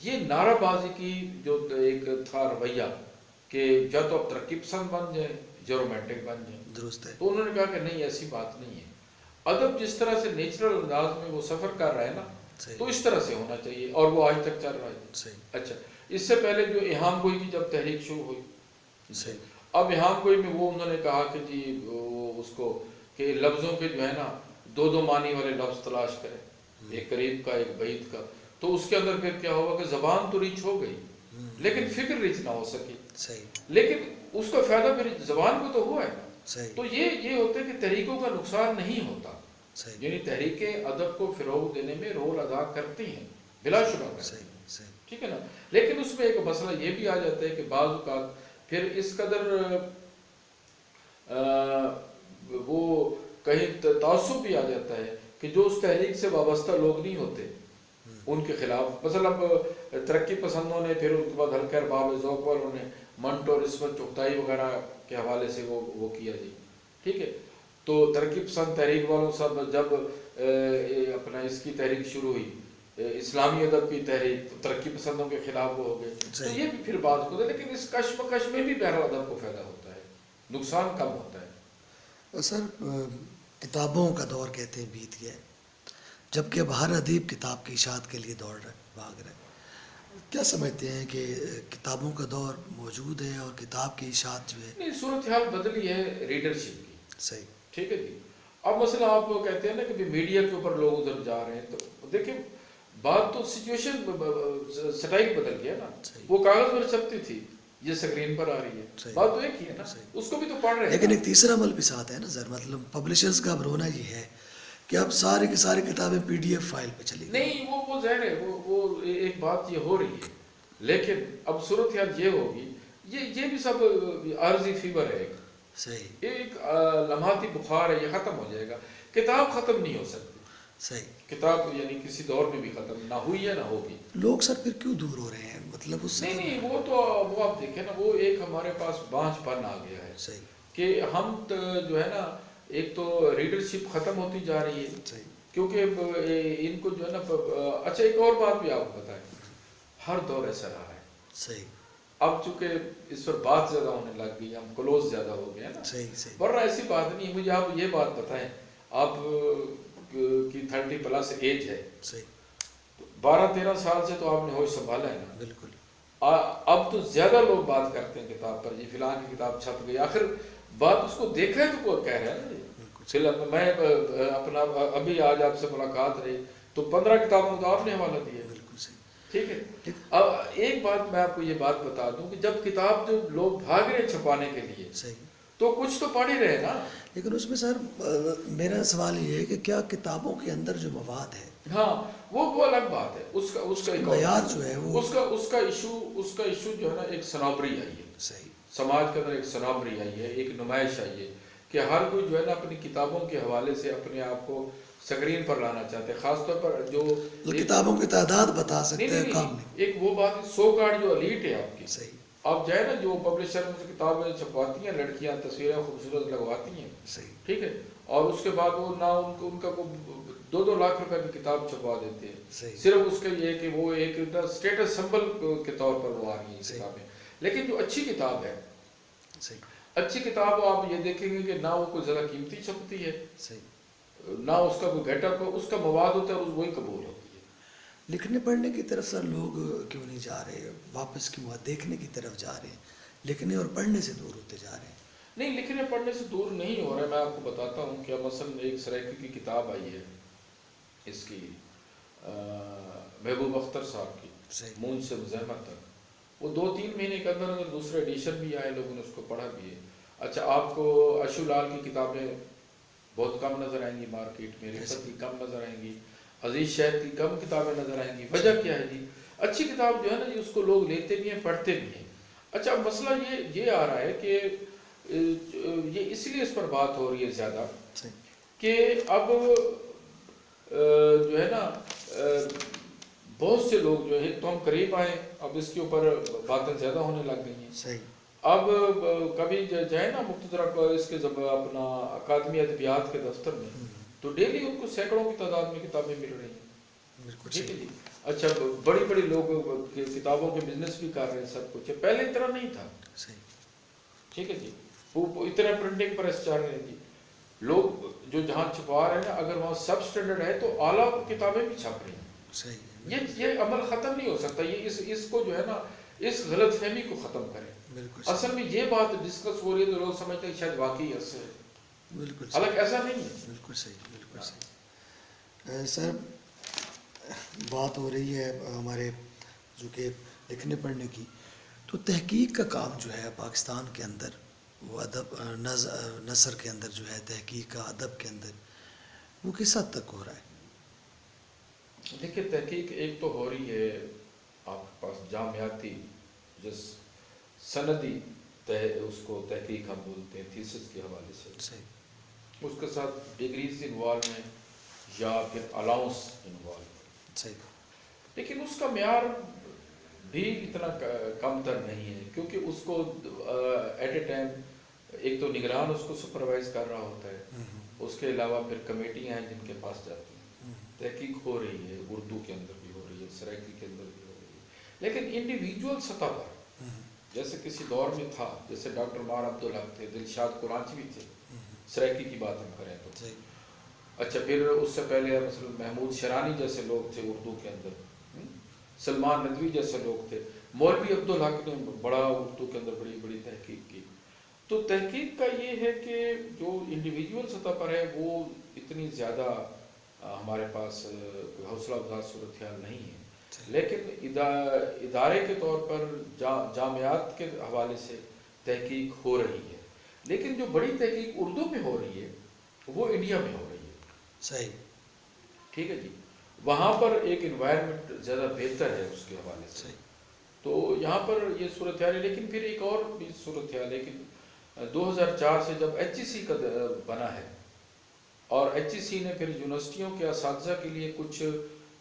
یہ نعرہ بازی کی جو ایک تھا رویہ کہ یا تو اب ترقی پسند بن جائے یا رومانٹک بن جائے.
درست ہے.
تو انہوں نے کہا کہ نہیں، ایسی بات نہیں ہے. ادب جس طرح سے نیچرل انداز میں وہ سفر کر رہا ہے نا، تو اس طرح سے ہونا چاہیے، اور وہ آج تک چل رہا ہے.
صحیح.
اچھا، اس سے پہلے جو اہام گوئی کی جب تحریک شروع ہوئی،
صحیح.
اب اہام گوئی میں وہ انہوں نے کہا کہ جی وہ اس کو کہ لفظوں کے جو ہے نا دو دو معنی والے لفظ تلاش کریں، ایک قریب کا ایک بعید کا. تو اس کے اندر پھر کیا ہوا کہ زبان تو ریچ ہو گئی لیکن فکر ریچ نہ ہو سکی.
صحیح.
لیکن اس کا فائدہ پھر زبان کو تو ہوا ہے.
صحیح.
تو یہ ہوتا ہے کہ تحریکوں کا نقصان نہیں ہوتا.
صحیح.
یعنی تحریکیں ادب کو فروغ دینے میں رول ادا کرتی ہیں، بلا شبہ کرتی ہیں.
صحیح. صحیح.
ٹھیک ہے نا. لیکن اس میں ایک مسئلہ یہ بھی آ جاتا ہے کہ بعض اوقات پھر اس قدر وہ کہیں تعصب بھی آ جاتا ہے کہ جو اس تحریک سے وابستہ لوگ نہیں ہوتے ان کے خلاف. مثلا اب ترقی پسندوں نے پھر ان کے بعد حلقہ ارباب ذوق والوں نے منٹو، رشوت، چغتائی وغیرہ کے حوالے سے وہ کیا جی. ٹھیک ہے. تو ترقی پسند تحریک والوں سب جب اپنا اس کی تحریک شروع ہوئی، اسلامی ادب کی تحریک، ترقی پسندوں کے خلاف وہ ہو گئے. تو یہ بھی پھر بات ہوتا ہے. لیکن اس کشمکش میں بھی بہرحال ادب کو فائدہ ہوتا ہے، نقصان کم ہوتا ہے.
سر، کتابوں کا دور کہتے ہیں بیت گیا ہے، جبکہ اب ہر ادیب کتاب کی اشاعت کے لیے دوڑ رہا ہے، بھاگ رہا ہے. کیا سمجھتے ہیں کہ کتابوں کا دور موجود ہے اور کتاب کی اشاعت جو ہے؟
نہیں، صورتحال بدلی ہے ریڈرشپ کی.
صحیح.
ٹھیک ہے جی. اب مثلا آپ کہتے ہیں نا کہ میڈیا کے اوپر لوگ ادھر جا رہے ہیں، تو دیکھیں بات تو سچویشن سٹائل بدل گیا نا. وہ کاغذ پر چھپتی تھی، یہ اسکرین پر آ رہی ہے. بات تو ایک ہی ہے نا، اس کو بھی تو پڑھ رہے ہیں.
لیکن ایک تیسرا عمل بھی ساتھ ہے نا سر، مطلب پبلشرز کا اب رونا یہ ہے کہ اب ساری کی ساری کتابیں PDF فائل پہ چلی گئی.
نہیں، وہ ظاہر ہے، وہ ایک بات یہ ہو رہی ہے لیکن اب صورتحال یہ ہوگی، یہ بھی سب عارضی فیور ہے،
صحیح،
ایک لمحاتی بخار ہے، یہ ختم ہو جائے گا. کتاب ختم نہیں ہو سکتی.
صحیح.
کتاب یعنی کسی دور میں بھی ختم نہ ہوئی ہے نہ ہوگی.
لوگ سر پھر کیوں دور ہو رہے ہیں؟ مطلب اس سے
نہیں وہ آپ دیکھیں نا، وہ ایک ہمارے پاس بانجھ پن آ گیا ہے.
صحیح.
کہ ہم جو ہے نا، ایک تو ریڈرشپ ختم ہوتی جا رہی ہے.
صحیح.
کیونکہ ان کو جو ہے نا، اچھا ایک اور بات بھی آپ کو بتائیں، ہر دور ایسا رہا ہے.
صحیح.
اب چونکہ اس پر بات زیادہ ہونے لگ گئی، ہم کلوز زیادہ ہو گئے ہیں نا.
صحیح. صحیح.
ورنہ ایسی بات نہیں ہے. مجھے آپ یہ بات بتائیں، آپ کی 30+ ایج ہے.
صحیح.
12-13 سال سے تو آپ نے ہوش سنبھالا ہے نا.
بالکل.
اب تو زیادہ لوگ بات کرتے ہیں کتاب پر، جی فلاں کی کتاب چھپ گئی. آخر بات اس کو دیکھا ہے تو کوئی کہہ رہا ہے نا. میں اپنا ابھی آج آپ سے ملاقات رہی تو 15 کتابوں کا آپ نے حوالہ دیا.
بالکل صحیح.
ٹھیک ہے. اب ایک بات میں آپ کو یہ بات بتا دوں کہ جب کتاب جو لوگ بھاگ رہے چھپانے کے لیے،
صحیح،
تو کچھ تو پڑھ ہی رہے نا.
لیکن اس میں سر میرا سوال یہ ہے کہ کیا کتابوں کے اندر جو مواد ہے،
ہاں وہ الگ بات ہے. اس کا ایک
معیار جو ہے وہ
اس کا ایشو جو ہے نا، ایک سنابری آئی ہے.
صحیح.
سماج کے اندر ایک سنابری آئی ہے، ایک نمائش آئی ہے کہ ہر کوئی جو ہے نا اپنی کتابوں کے حوالے سے اپنے آپ کو سکرین پر لانا چاہتے ہیں. خاص طور پر جو
کتابوں کی تعداد بتا سکتے ہیں، کام نہیں.
ایک وہ بات سو کارڈ جو الیٹ ہے آپ کی.
صحیح.
آپ جائے نا، جو پبلشر میں سے کتابیں چھپواتی ہیں، لڑکیاں تصویریں خوبصورت لگواتی ہیں.
صحیح.
ٹھیک ہے. اور اس کے بعد وہ نہ ان کا 2-2 لاکھ روپے کی کتاب چھپوا دیتے ہیں.
صحیح.
صرف اس کا یہ کہ وہ ایک اسٹیٹس سمبل کے طور پر وہ آ رہی ہیں کتابیں. لیکن جو اچھی کتاب ہے،
صحیح،
اچھی کتاب آپ یہ دیکھیں گے کہ نہ وہ کوئی زیادہ قیمتی چھپتی ہے،
صحیح،
نہ اس کا کوئی گیٹ اپ، اس کا مواد ہوتا ہے اور وہی قبول ہوتی ہے.
لکھنے پڑھنے کی طرف سر لوگ کیوں نہیں جا رہے؟ واپس کیوں دیکھنے کی طرف جا رہے ہیں؟ لکھنے اور پڑھنے سے دور ہوتے جا رہے ہیں.
نہیں، لکھنے پڑھنے سے دور نہیں ہو رہا ہے. میں آپ کو بتاتا ہوں کہ مثلاً ایک سرائکی کی کتاب آئی ہے، اس کی محبوب اختر صاحب کی، مونج سے مزاحمت تک. وہ 2-3 مہینے کے اندر دوسرے ایڈیشن بھی آئے، لوگوں نے اس کو پڑھا بھی ہے. اچھا، آپ کو اشو لال کی کتابیں بہت کم نظر آئیں گی مارکیٹ میں، رفت کی کم نظر آئیں گی، عزیز شہد کی کم کتابیں نظر آئیں گی. وجہ کیا ہے جی؟ اچھی کتاب جو ہے نا جی، اس کو لوگ لیتے بھی ہیں، پڑھتے بھی ہیں. اچھا، مسئلہ یہ آ رہا ہے کہ یہ اس لیے اس پر بات ہو رہی ہے زیادہ کہ اب جو ہے نا بہت سے لوگ جو ہے تو ہم قریب آئے، اب اس کے اوپر باتیں زیادہ ہونے لگ گئی ہیں.
صحیح.
اب کبھی جائے نا مقتدرہ اس کے اپنا اکادمی ادبیات کے دفتر میں، تو ڈیلی ان کو سینکڑوں کی تعداد میں کتابیں مل رہی ہیں. ٹھیک ہے جی. اچھا، بڑی لوگ کتابوں کے بزنس بھی کر رہے ہیں، سب کچھ ہے. پہلے اتنا نہیں تھا. ٹھیک ہے جی. وہ اتنا پرنٹنگ پریس چل رہے ہیں جی. لوگ جو جہاں چھپوا رہے ہیں، اگر وہاں سب سٹینڈرڈ ہے تو اعلیٰ کتابیں بھی چھپ رہی ہیں. یہ عمل ختم نہیں ہو سکتا. یہ اس کو جو ہے نا، اس غلط فہمی کو ختم کریں. اصل میں یہ بات ڈسکس ہو رہی ہے تو لوگ سمجھتے ہیں شاید واقعی ایسے ہے،
بالکل
حالانکہ ایسا نہیں ہے.
بالکل صحیح، بالکل صحیح. سر بات ہو رہی ہے ہمارے جو کہ لکھنے پڑھنے کی، تو تحقیق کا کام جو ہے پاکستان کے اندر، وہ ادب نثر کے اندر جو ہے تحقیق کا، ادب کے اندر وہ کس حد تک ہو رہا ہے؟
دیکھیے، تحقیق ایک تو ہو رہی ہے آپ کے پاس جامعاتی، جس سندی اس کو تحقیق ہم بولتے ہیں، تھیسس کے حوالے سے.
صحیح.
اس کے ساتھ ڈگریز انوالو ہیں یا پھر الاؤنس انوالو.
صحیح.
لیکن اس کا معیار بھی اتنا کم تر نہیں ہے، کیونکہ اس کو ایٹ اے ٹائم ایک تو نگران اس کو سپروائز کر رہا ہوتا ہے، اس کے علاوہ پھر کمیٹیاں ہیں جن کے پاس جاتی ہیں. تحقیق ہو رہی ہے، اردو کے اندر بھی ہو رہی ہے، سرائکی کے اندر بھی ہو رہی ہے. لیکن انڈیویجول سطح پر جیسے کسی دور میں تھا، جیسے ڈاکٹر مار عبدالحق تھے، دلشاد قرانچی بھی تھے، سرائکی کی بات ہم کریں تو. اچھا، پھر اس سے پہلے مثلا محمود شرانی جیسے لوگ تھے اردو کے اندر، سلمان ندوی جیسے لوگ تھے. مولوی عبدالحق نے بڑا اردو کے اندر بڑی تحقیق کی. تو تحقیق کا یہ ہے کہ جو انڈیویجول سطح پر ہے وہ اتنی زیادہ ہمارے پاس حوصلہ افزا صورتحال نہیں ہے. لیکن ادارے کے طور پر جامعات کے حوالے سے تحقیق ہو رہی ہے. لیکن جو بڑی تحقیق اردو میں ہو رہی ہے وہ انڈیا میں ہو رہی ہے.
صحیح.
ٹھیک ہے جی. وہاں پر ایک انوائرمنٹ زیادہ بہتر ہے اس کے حوالے سے. تو یہاں پر یہ صورتحال ہے. لیکن پھر ایک اور بھی صورتحال ہے کہ 2004 سے جب HEC کا بنا ہے اور HEC نے پھر یونیورسٹیوں کے اساتذہ کے لیے کچھ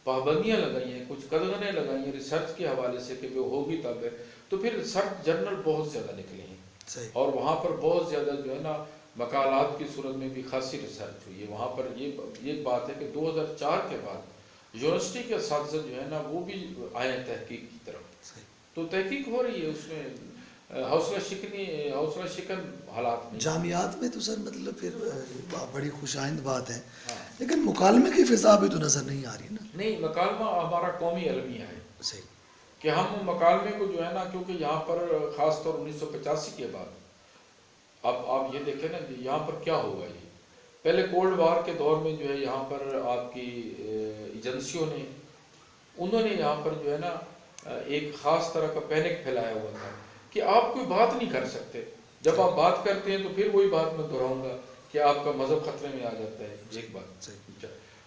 پابندیاں لگائی ہیں, کچھ قدغنیں لگائی ہیں ریسرچ کے حوالے سے کہ وہ ہوگی تب ہے, تو پھر ریسرچ جرنل بہت زیادہ نکلے ہیں اور وہاں پر بہت زیادہ جو ہے نا مقالات کی صورت میں بھی خاصی ریسرچ ہوئی ہے. وہاں پر یہ بات ہے کہ 2004 کے بعد یونیورسٹی کے اساتذہ جو ہے نا وہ بھی آئے ہیں تحقیق کی طرف, تو تحقیق ہو رہی ہے اس میں حوصلہ شکن حالات میں.
جامعات میں تو سر مطلب پھر بڑی خوش آئند بات ہے, لیکن مکالمے کی فضا بھی تو نظر نہیں آ رہی نا.
نہیں, مکالمہ ہمارا قومی المیہ ہے
صحیح
کہ ہم مکالمے کو جو ہے نا, کیونکہ یہاں پر خاص طور 1985 کے بعد اب آپ یہ دیکھیں نا یہاں پر کیا ہوگا. یہ پہلے کولڈ وار کے دور میں جو ہے یہاں پر آپ کی ایجنسیوں نے انہوں نے یہاں پر جو ہے نا ایک خاص طرح کا پینک پھیلایا ہوا تھا کہ آپ کوئی بات نہیں کر سکتے. جب آپ بات کرتے ہیں تو پھر وہی بات میں دہراؤں گا کہ آپ کا مذہب خطرے میں آ جاتا ہے. ایک بات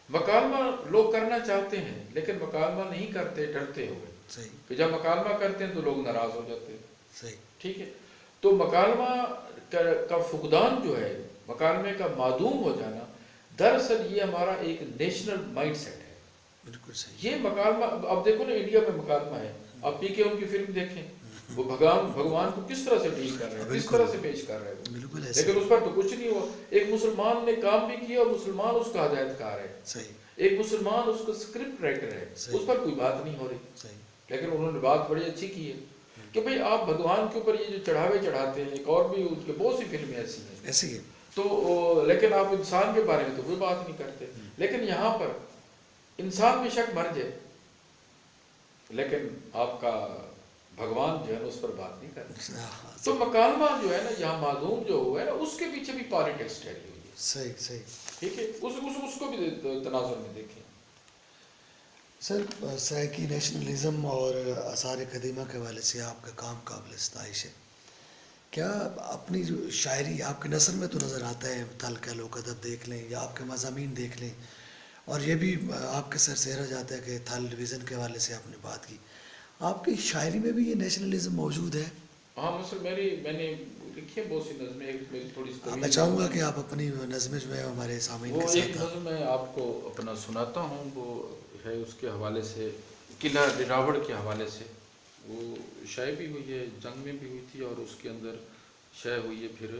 مکالمہ لوگ کرنا چاہتے ہیں لیکن مکالمہ نہیں کرتے ڈرتے ہوئے, کہ جب مکالمہ کرتے ہیں تو لوگ ناراض ہو جاتے ہیں. ٹھیک ہے, تو مکالمہ کا فقدان جو ہے, مکالمے کا معدوم ہو جانا, دراصل یہ ہمارا ایک نیشنل مائنڈ سیٹ ہے.
بالکل صحیح.
یہ مکالمہ اب دیکھو نا انڈیا میں مکالمہ ہے, آپ پی کے ان کی فلم دیکھیں, وہ بھگوان کو کس طرح سے ڈیل کر رہے ہیں, کس طرح سے پیش کر رہے ہیں, لیکن اس پر تو کچھ نہیں ہوا. ایک مسلمان نے کام بھی کیا اور مسلمان اس کا ہدایت کار ہے, ایک مسلمان اس کا اسکرپٹ رائٹر ہے, اس پر کوئی بات نہیں ہو رہی. لیکن انہوں نے بات بڑی اچھی کی ہے کہ بھئی آپ بھگوان کے اوپر یہ جو چڑھاوے چڑھاتے ہیں, ایک اور بھی ان کے بہت سی فلمیں ایسی ہیں تو, لیکن آپ انسان کے بارے میں تو کوئی بات نہیں کرتے. لیکن یہاں پر انسان میں شک مر جائے لیکن آپ کا بھگوان جو ہے نا اس پر بات نہیں کرتے. تو مکالمہ جو ہے نا یہاں معدوم جو ہوا ہے نا, اس کے پیچھے بھی پالیٹکس ٹھہری ہوئی ہے.
صحیح.
ٹھیک ہے, اس کو بھی تناظر میں دیکھیں.
سر سرائیکی نیشنلزم اور آثار قدیمہ کے حوالے سے آپ کا کام قابل ستائش ہے. کیا اپنی جو شاعری آپ کے نثر میں تو نظر آتا ہے, تلخ لوک ادب دیکھ لیں یا آپ کے مضامین دیکھ لیں, اور یہ بھی آپ کے سر سہرا جاتا ہے کہ تھل ڈویژن کے حوالے سے آپ نے بات کی, آپ کی شاعری میں بھی یہ نیشنلزم موجود ہے؟
ہاں, مثلا میں نے لکھی ہے بہت سی نظمیں, ایک میری تھوڑی سی
میں چاہوں گا کہ آپ اپنی نظمیں جو ہے ہمارے سامعین کے ساتھ.
وہ ایک نظم میں آپ کو اپنا سناتا ہوں, وہ ہے اس کے حوالے سے قلعہ ڈراوڑ کے حوالے سے. وہ شائع بھی ہوئی ہے, جنگ میں بھی ہوئی تھی, اور اس کے اندر شائع ہوئی ہے پھر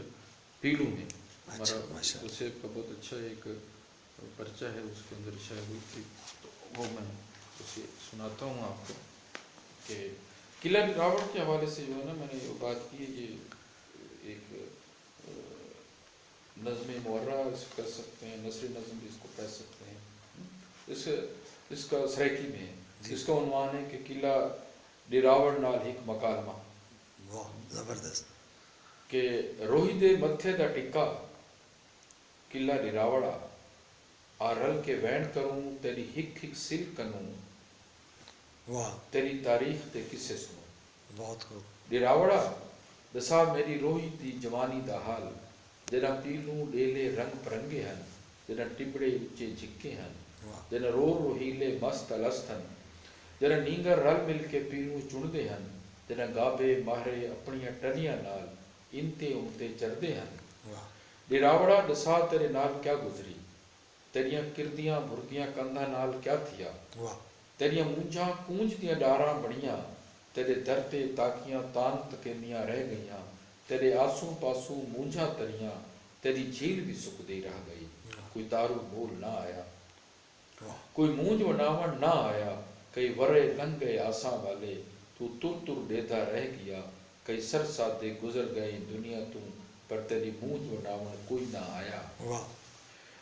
پیلو میں. ہمارا اسے کا بہت اچھا ایک پرچہ ہے, اس کے اندر شائع ہوئی تھی, تو وہ میں اسے سناتا ہوں آپ کو کہ قلعہ ڈراوڑ کے حوالے سے جو ہے نا میں نے بات کی ہے. یہ ایک نظم معرہ اس کو کہہ سکتے ہیں, نثری نظم بھی اس کو کہہ سکتے ہیں. اس کا سرائیکی میں ہے. اس کا عنوان ہے کہ قلعہ ڈراوڑ نال ہک مکالمہ.
زبردست.
کہ روہی دے متھے دا ٹکا قلعہ ڈراوڑا, آ رل کے وین کروں تیری ہک ہک سل کنوں, تیری تاریخ تے کسے سنوں.
بہت خوب.
ڈراوڑا دسا میری روہی دی جوانی دا حال, جنا پیلوں ڈیلے رنگ پرنگے ہیں, جنا ٹبڑے اچے جھکے ہیں, جنا رو روہیلے مست الست ہیں, جنا نینگر رل مل کے پیلوں چندے ہیں, جنا گابے ماہرے اپنیاں ٹنیاں نال انتے انتے چردے ہیں. ڈراوڑا دسا تیرے نال کیا گزری, تیریاں کردیاں بھرگیاں کندھا نال کیا تھیا, تیریاں مونجھاں کونج دیاں ڈاراں بڑیاں, تیرے درتے تاکیاں تان تکینیاں رہ گئیاں, تیرے آسوں پاسوں مونجھاں تریاں, تیری جھیل بھی سک دے رہ گئی, کوئی دارو مول نہ آیا, کوئی مونج وناون نہ آیا, کئی ورے لنگ گئے آساں والے, تو تر تر دیتا رہ گیا, کئی سر سادے گزر گئے دنیا تو, پر تیری مونج وناون کوئی نہ آیا.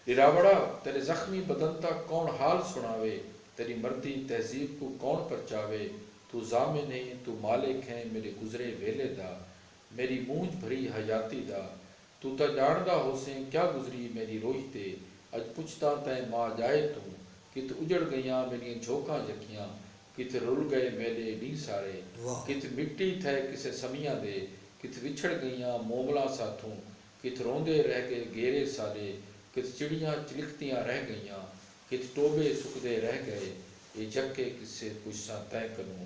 ڈراوڑا تیرے زخمی بدن تا کون حال سناوے, تیری مردی تہذیب کو کون پرچاوے, تو ضامن ہے تو مالک ہے میرے گزرے ویلے دا, میری مونج بھری حیاتی دا, تو تا جاندہ حسین کیا گزری میری روئی تے, اج پچھتا تے ماں جائے تو, کت اجڑ گئیاں میری جھوکاں جکیاں, کت رل گئے میلے نی سارے, کت مٹی تھے کسے سمیاں دے, کت وچھڑ گئیاں موملاں ساتھوں, کت روندے رہ گئے گیرے سارے, کت چڑیاں چلکتیاں رہ گئیاں, کت ٹوبے سکدے رہ گئے, یہ جگ کے کسے پوچھاں تے کنوں,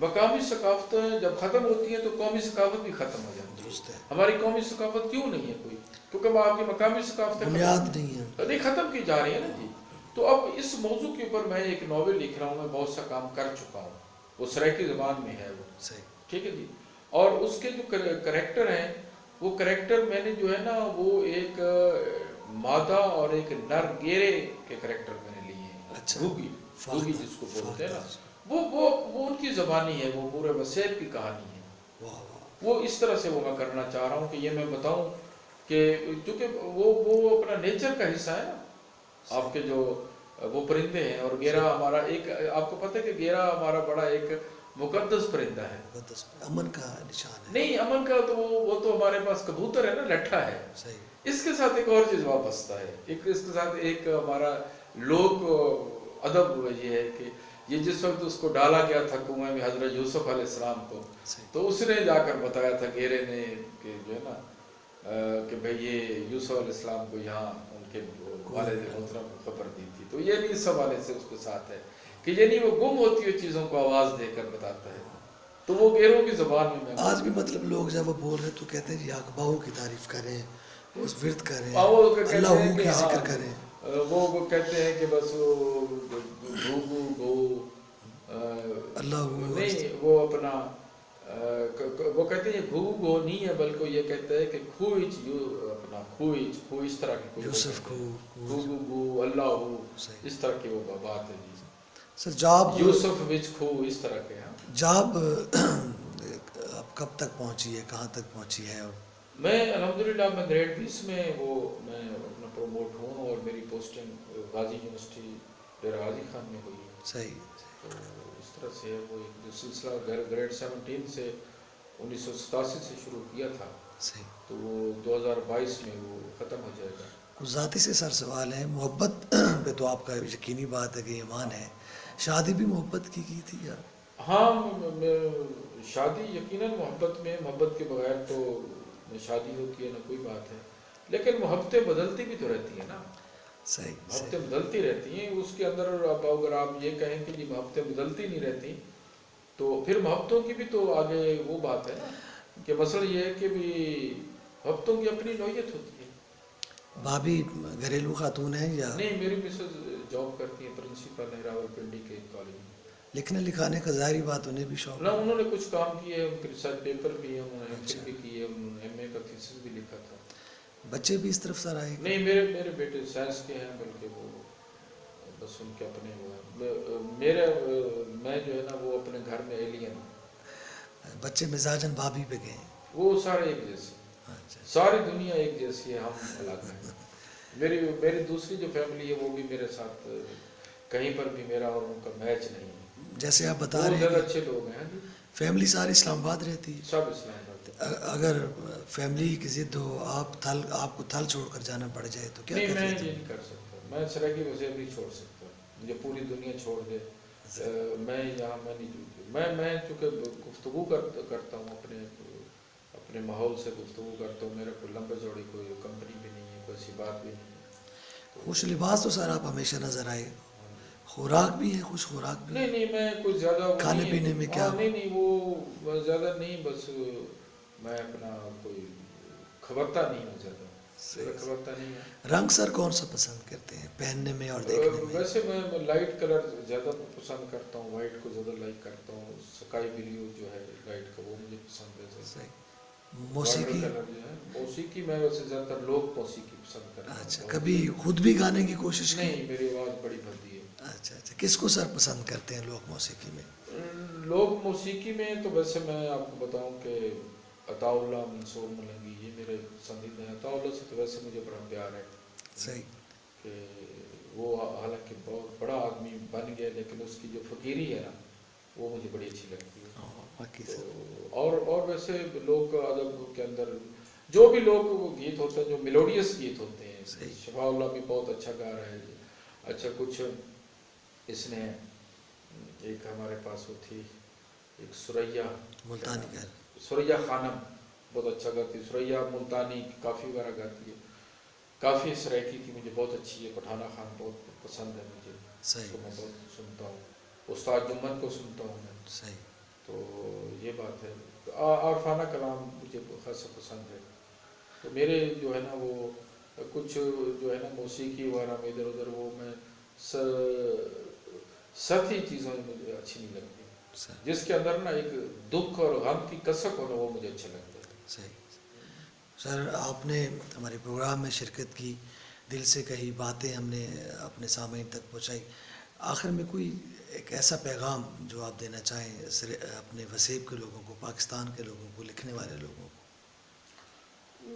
مقامی ثقافتیں جب ختم ہوتی ہیں تو قومی ثقافت بھی ختم ہو جاتی ہے.
درست ہے.
ہماری قومی ثقافت کیوں نہیں ہے کوئی؟ کیونکہ آپ کی مقامی ثقافتیں
بنیاد نہیں ہے.
نہیں ختم کی جا رہی ہیں نا جی. تو اب اس موضوع کے اوپر میں ایک ناول لکھ رہا ہوں, میں بہت سا کام کر چکا ہوں, وہ سرائیکی زبان میں ہے وہ.
صحیح.
ٹھیک ہے جی. اور اس کے جو کریکٹر ہیں وہ کریکٹر میں نے جو ہے نا وہ ایک مادہ اور ایک نر گیرے کے کریکٹر میں نے لیے ہیں.
اچھا.
روگی جس کو بولتے ہیں نا, وہ ان کی زبانی ہے, وہ پورے وسیب کی کہانی ہے. وہ اس طرح سے وہ میں کرنا چاہ رہا ہوں کہ یہ میں بتاؤں کہ چونکہ وہ اپنا نیچر کا حصہ ہے نا. آپ کے جو وہ پرندے ہیں, اور گیرا ہمارا ایک, آپ کو پتہ ہے کہ گیرا ہمارا بڑا ایک مقدس پرندہ ہے.
امن کا نشان ہے.
نہیں امن کا تو وہ تو ہمارے پاس کبوتر ہے نا, لٹھا ہے.
صحیح.
اس کے ساتھ ایک اور چیز وابستہ ہے, اس کے ساتھ ایک ہمارا لوک ادب یہ ہے کہ یہ جس وقت اس کو ڈالا گیا تھا کنویں میں حضرت یوسف علیہ السلام کو, تو اس نے جا کر بتایا تھا گیرے نے کہ جو ہے نا کہ بھئی یہ یوسف علیہ السلام کو یہاں ان کے والد محترم کو خبر دی تھی. تو یہ بھی اس حوالے سے اس کے ساتھ ہے کہ یعنی وہ گم ہوتی ہوئی چیزوں کو آواز دے کر بتاتا ہے. تو وہ گیروں کی زبان میں
آج بھی مطلب لوگ جب وہ بول رہے تو کہتے ہیں یا باہو کی تعریف کریں, اس ورد کریں, اللہ کی ذکر کریں.
وہ کہتے ہیں کہ بس گو
اللہ
نہیں, وہ اپنا وہ کہتے ہیں گھو گو نہیں ہے, بلکہ یہ کہتا ہے کہ خویچ اپنا خویچ خو اس طرح کی
یوسف کو
گو گو اللہ ہو, اس طرح کی وہ بات ہے جی.
سر جاب
یوسف وچ کھو اس طرح کے ہیں.
جاب اب کب تک پہنچی ہے, کہاں تک پہنچی ہے؟ اور
میں الحمدللہ میں گریڈ 20 میں میں اپنا پروموٹ ہوں, اور میری پوسٹنگ غازی یونیورسٹی ڈیرہ غازی خان میں ہوئی ہے.
صحیح.
تو اس طرح سے وہ ایک جو سلسلہ گریڈ 17 سے 1987 سے شروع کیا تھا,
صحیح,
تو وہ 2022 میں وہ ختم ہو جائے گا.
کچھ ذاتی سے سر سوال ہے. محبت پہ تو آپ کا یقینی بات ہے کہ ایمان ہے, شادی بھی محبت کی تھی یا؟
ہاں شادی یقیناً محبت میں, محبت کے بغیر تو نہ شادی ہوتی ہے نہ کوئی بات ہے, لیکن محبتیں بدلتی بھی تو رہتی ہیں نا.
صحیح.
محبتیں بدلتی رہتی ہیں, اس کے اندر اب اگر آپ یہ کہیں کہ یہ محبتیں بدلتی نہیں رہتی تو پھر محبتوں کی بھی تو آگے وہ بات ہے نا کہ مسئلہ یہ ہے کہ بھی محبتوں کی اپنی نوعیت ہوتی ہے.
بھابھی گھریلو خاتون ہیں یا؟
نہیں, میری مسز جاب کرتی ہیں, پرنسپل ہیں راولپنڈی کے کالج میں.
لکھنے لکھانے کا ظاہری بات انہیں بھی شوق
نہ, انہوں نے کچھ کام کیے ہیں, ان کے ریسرچ پیپر بھی ہیں, انہوں نے ایم فل بھی کی ہے, انہوں نے ایم اے کا تھیسس بھی لکھا تھا.
بچے بھی اس طرف سر آئے؟
نہیں, میرے بیٹے سائنس کے ہیں, بلکہ وہ بس ان کے اپنے وہ ہیں. میں جو ہے نا وہ اپنے گھر میں ایلین ہوں.
بچے مزاجن بھابھی پہ گئے؟
وہ سارے ایک جیسے, ساری دنیا ایک جیسی ہے, ہم الگ ہیں. میری دوسری جو فیملی ہے وہ بھی میرے ساتھ کہیں پر بھی میرا اور ان کا میچ نہیں ہے.
جیسے آپ بتا رہے ہیں
زیادہ اچھے لوگ ہیں جی.
فیملی ساری اسلام آباد رہتی ہے؟
سب اسلام آباد.
اگر فیملی کی ضد ہو, آپ کو تھل چھوڑ کر جانا پڑ جائے تو کیا؟
نہیں, میں یہ نہیں کر سکتا. میں سرائیکی وسیب نہیں چھوڑ سکتا, مجھے پوری دنیا چھوڑ دے میں یہاں میں نہیں. میں چونکہ گفتگو کرتا ہوں اپنے ماحول سے گفتگو کرتا ہوں. میرے کو لمبے چوڑی کوئی کمپنی بھی نہیں ہے, کوئی ایسی بات بھی نہیں ہے.
خوش لباس تو سر آپ ہمیشہ نظر آئے, خوراک بھی ہے, خوش خوراک بھی؟
نہیں, میں کچھ زیادہ
کھانے پینے میں کیا؟
نہیں, وہ زیادہ نہیں, بس میں اپنا کوئی خبرتا نہیں ہوں, زیادہ خبرتا نہیں ہے.
رنگ سر کون سا پسند کرتے ہیں پہننے میں اور دیکھنے میں؟
ویسے میں لائٹ کلر زیادہ پسند کرتا ہوں, وائٹ کو زیادہ لائک کرتا ہوں. سکائی بلیو جو ہے لائٹ کا وہ مجھے پسند ہے.
صحیح. موسیقی؟
کلر جو ہے موسیقی میں ویسے زیادہ تر لوک موسیقی پسند کرتا ہوں.
اچھا, کبھی خود بھی گانے کی کوشش کی؟
نہیں, میری آواز بڑی بھدی ہے.
اچھا, کس کو سر پسند کرتے ہیں لوک موسیقی میں؟
لوک موسیقی میں تو ویسے میں آپ کو بتاؤں کہ عطا اللہ منصور ملنگی یہ میرے پسندیدہ ہیں. عطا اللہ سے تو ویسے مجھے بڑا پیار ہے.
صحیح.
کہ وہ حالانکہ بہت بڑا آدمی بن گیا, لیکن اس کی جو فقیری ہے نا وہ مجھے بڑی اچھی لگتی ہے. اور ویسے لوک ادب کے اندر جو بھی لوک گیت ہوتے ہیں, جو میلوڈیس گیت ہوتے ہیں, شفا اللہ بھی بہت اچھا گا رہا ہے. اچھا, کچھ اس نے ایک ہمارے پاس وہ تھی ایک سریا
ملتانی,
سریا خانم بہت اچھا گاتی ہے. سریا ملتانی کافی وغیرہ گاتی ہے, کافی سرائکی کی مجھے بہت اچھی ہے. پٹھانہ خان بہت پسند ہے مجھے, اس کو میں بہت سنتا ہوں. استاد جمن کو سنتا ہوں میں.
صحیح.
تو یہ بات ہے. عارفانہ کلام مجھے خاصا پسند ہے. تو میرے جو ہے نا وہ کچھ جو ہے نا موسیقی وغیرہ میں ادھر ادھر وہ میں سطحی چیزیں مجھے اچھی نہیں لگتی. جس کے اندر نا ایک دکھ اور غم کی کسک ہونا وہ مجھے اچھا لگتا ہے.
صحیح. سر آپ نے ہمارے پروگرام میں شرکت کی، دل سے کہی باتیں ہم نے اپنے سامعین تک پہنچائی. آخر میں کوئی ایک ایسا پیغام جو آپ دینا چاہیں اپنے وسیب کے لوگوں کو، پاکستان کے لوگوں کو، لکھنے والے لوگوں کو؟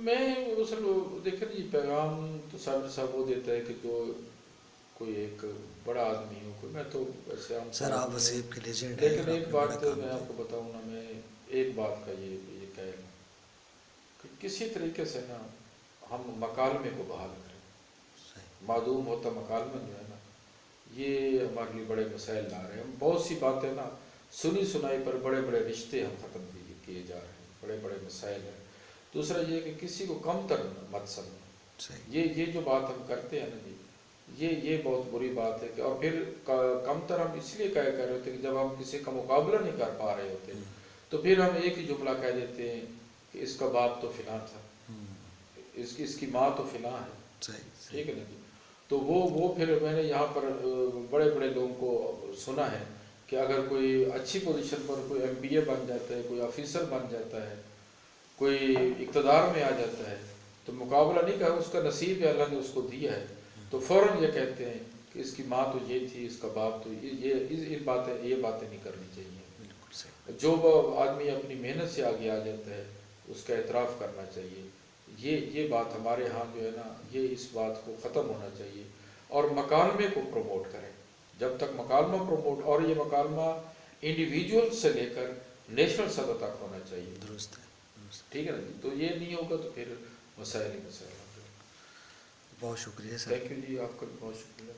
میں اصل دیکھیں یہ پیغام تو صاحب وہ دیتا ہے کہ جو کوئی ایک بڑا آدمی ہو. کوئی میں تو ویسے عام
سر آپ وسیب کے لیجنڈ ہیں
لیکن
اور
ایک
آپ نے بڑا
بات
کام
میں
کیا.
آپ کو بتاؤں نا، میں ایک بات کا یہ کہہ لوں کہ کسی طریقے سے نا ہم مکالمے کو بحال کریں. معدوم ہوتا مکالمہ جو ہے نا یہ ہمارے لیے بڑے مسائل لا رہے ہیں. ہم بہت سی باتیں نا سنی سنائی پر بڑے بڑے رشتے ہم ختم کیے جا رہے ہیں. بڑے بڑے مسائل ہیں. دوسرا یہ کہ کسی کو کم تر مت سمجھیں. یہ جو بات ہم کرتے ہیں نا جی یہ بہت بری بات ہے. کہ اور پھر کم تر ہم اس لیے کہہ رہے ہوتے ہیں کہ جب ہم کسی کا مقابلہ نہیں کر پا رہے ہوتے تو پھر ہم ایک ہی جملہ کہہ دیتے ہیں کہ اس کا باپ تو فلاں تھا، اس کی ماں تو فلاں ہے. ٹھیک ہے نا جی. تو وہ پھر میں نے یہاں پر بڑے بڑے لوگوں کو سنا ہے کہ اگر کوئی اچھی پوزیشن پر کوئی MBA بن جاتا ہے، کوئی آفیسر بن جاتا ہے، کوئی اقتدار میں آ جاتا ہے تو مقابلہ نہیں کہا، اس کا نصیب ہے، اللہ نے اس کو دیا ہے تو فوراً یہ کہتے ہیں کہ اس کی ماں تو یہ تھی، اس کا باپ تو یہ باتیں نہیں کرنی چاہیے. جو آدمی اپنی محنت سے آگے آ جاتا ہے اس کا اعتراف کرنا چاہیے. یہ بات ہمارے ہاں جو ہے نا یہ اس بات کو ختم ہونا چاہیے اور مکالمے کو پروموٹ کریں. جب تک مکالمہ پروموٹ، اور یہ مکالمہ انڈیویجول سے لے کر نیشنل سطح تک ہونا چاہیے.
درست ہے.
ٹھیک ہے نا جی. تو یہ نہیں ہوگا تو پھر مسائل ہی مسائل.
بہت شکریہ سر.
تھینک یو جی، آپ کا بھی بہت شکریہ.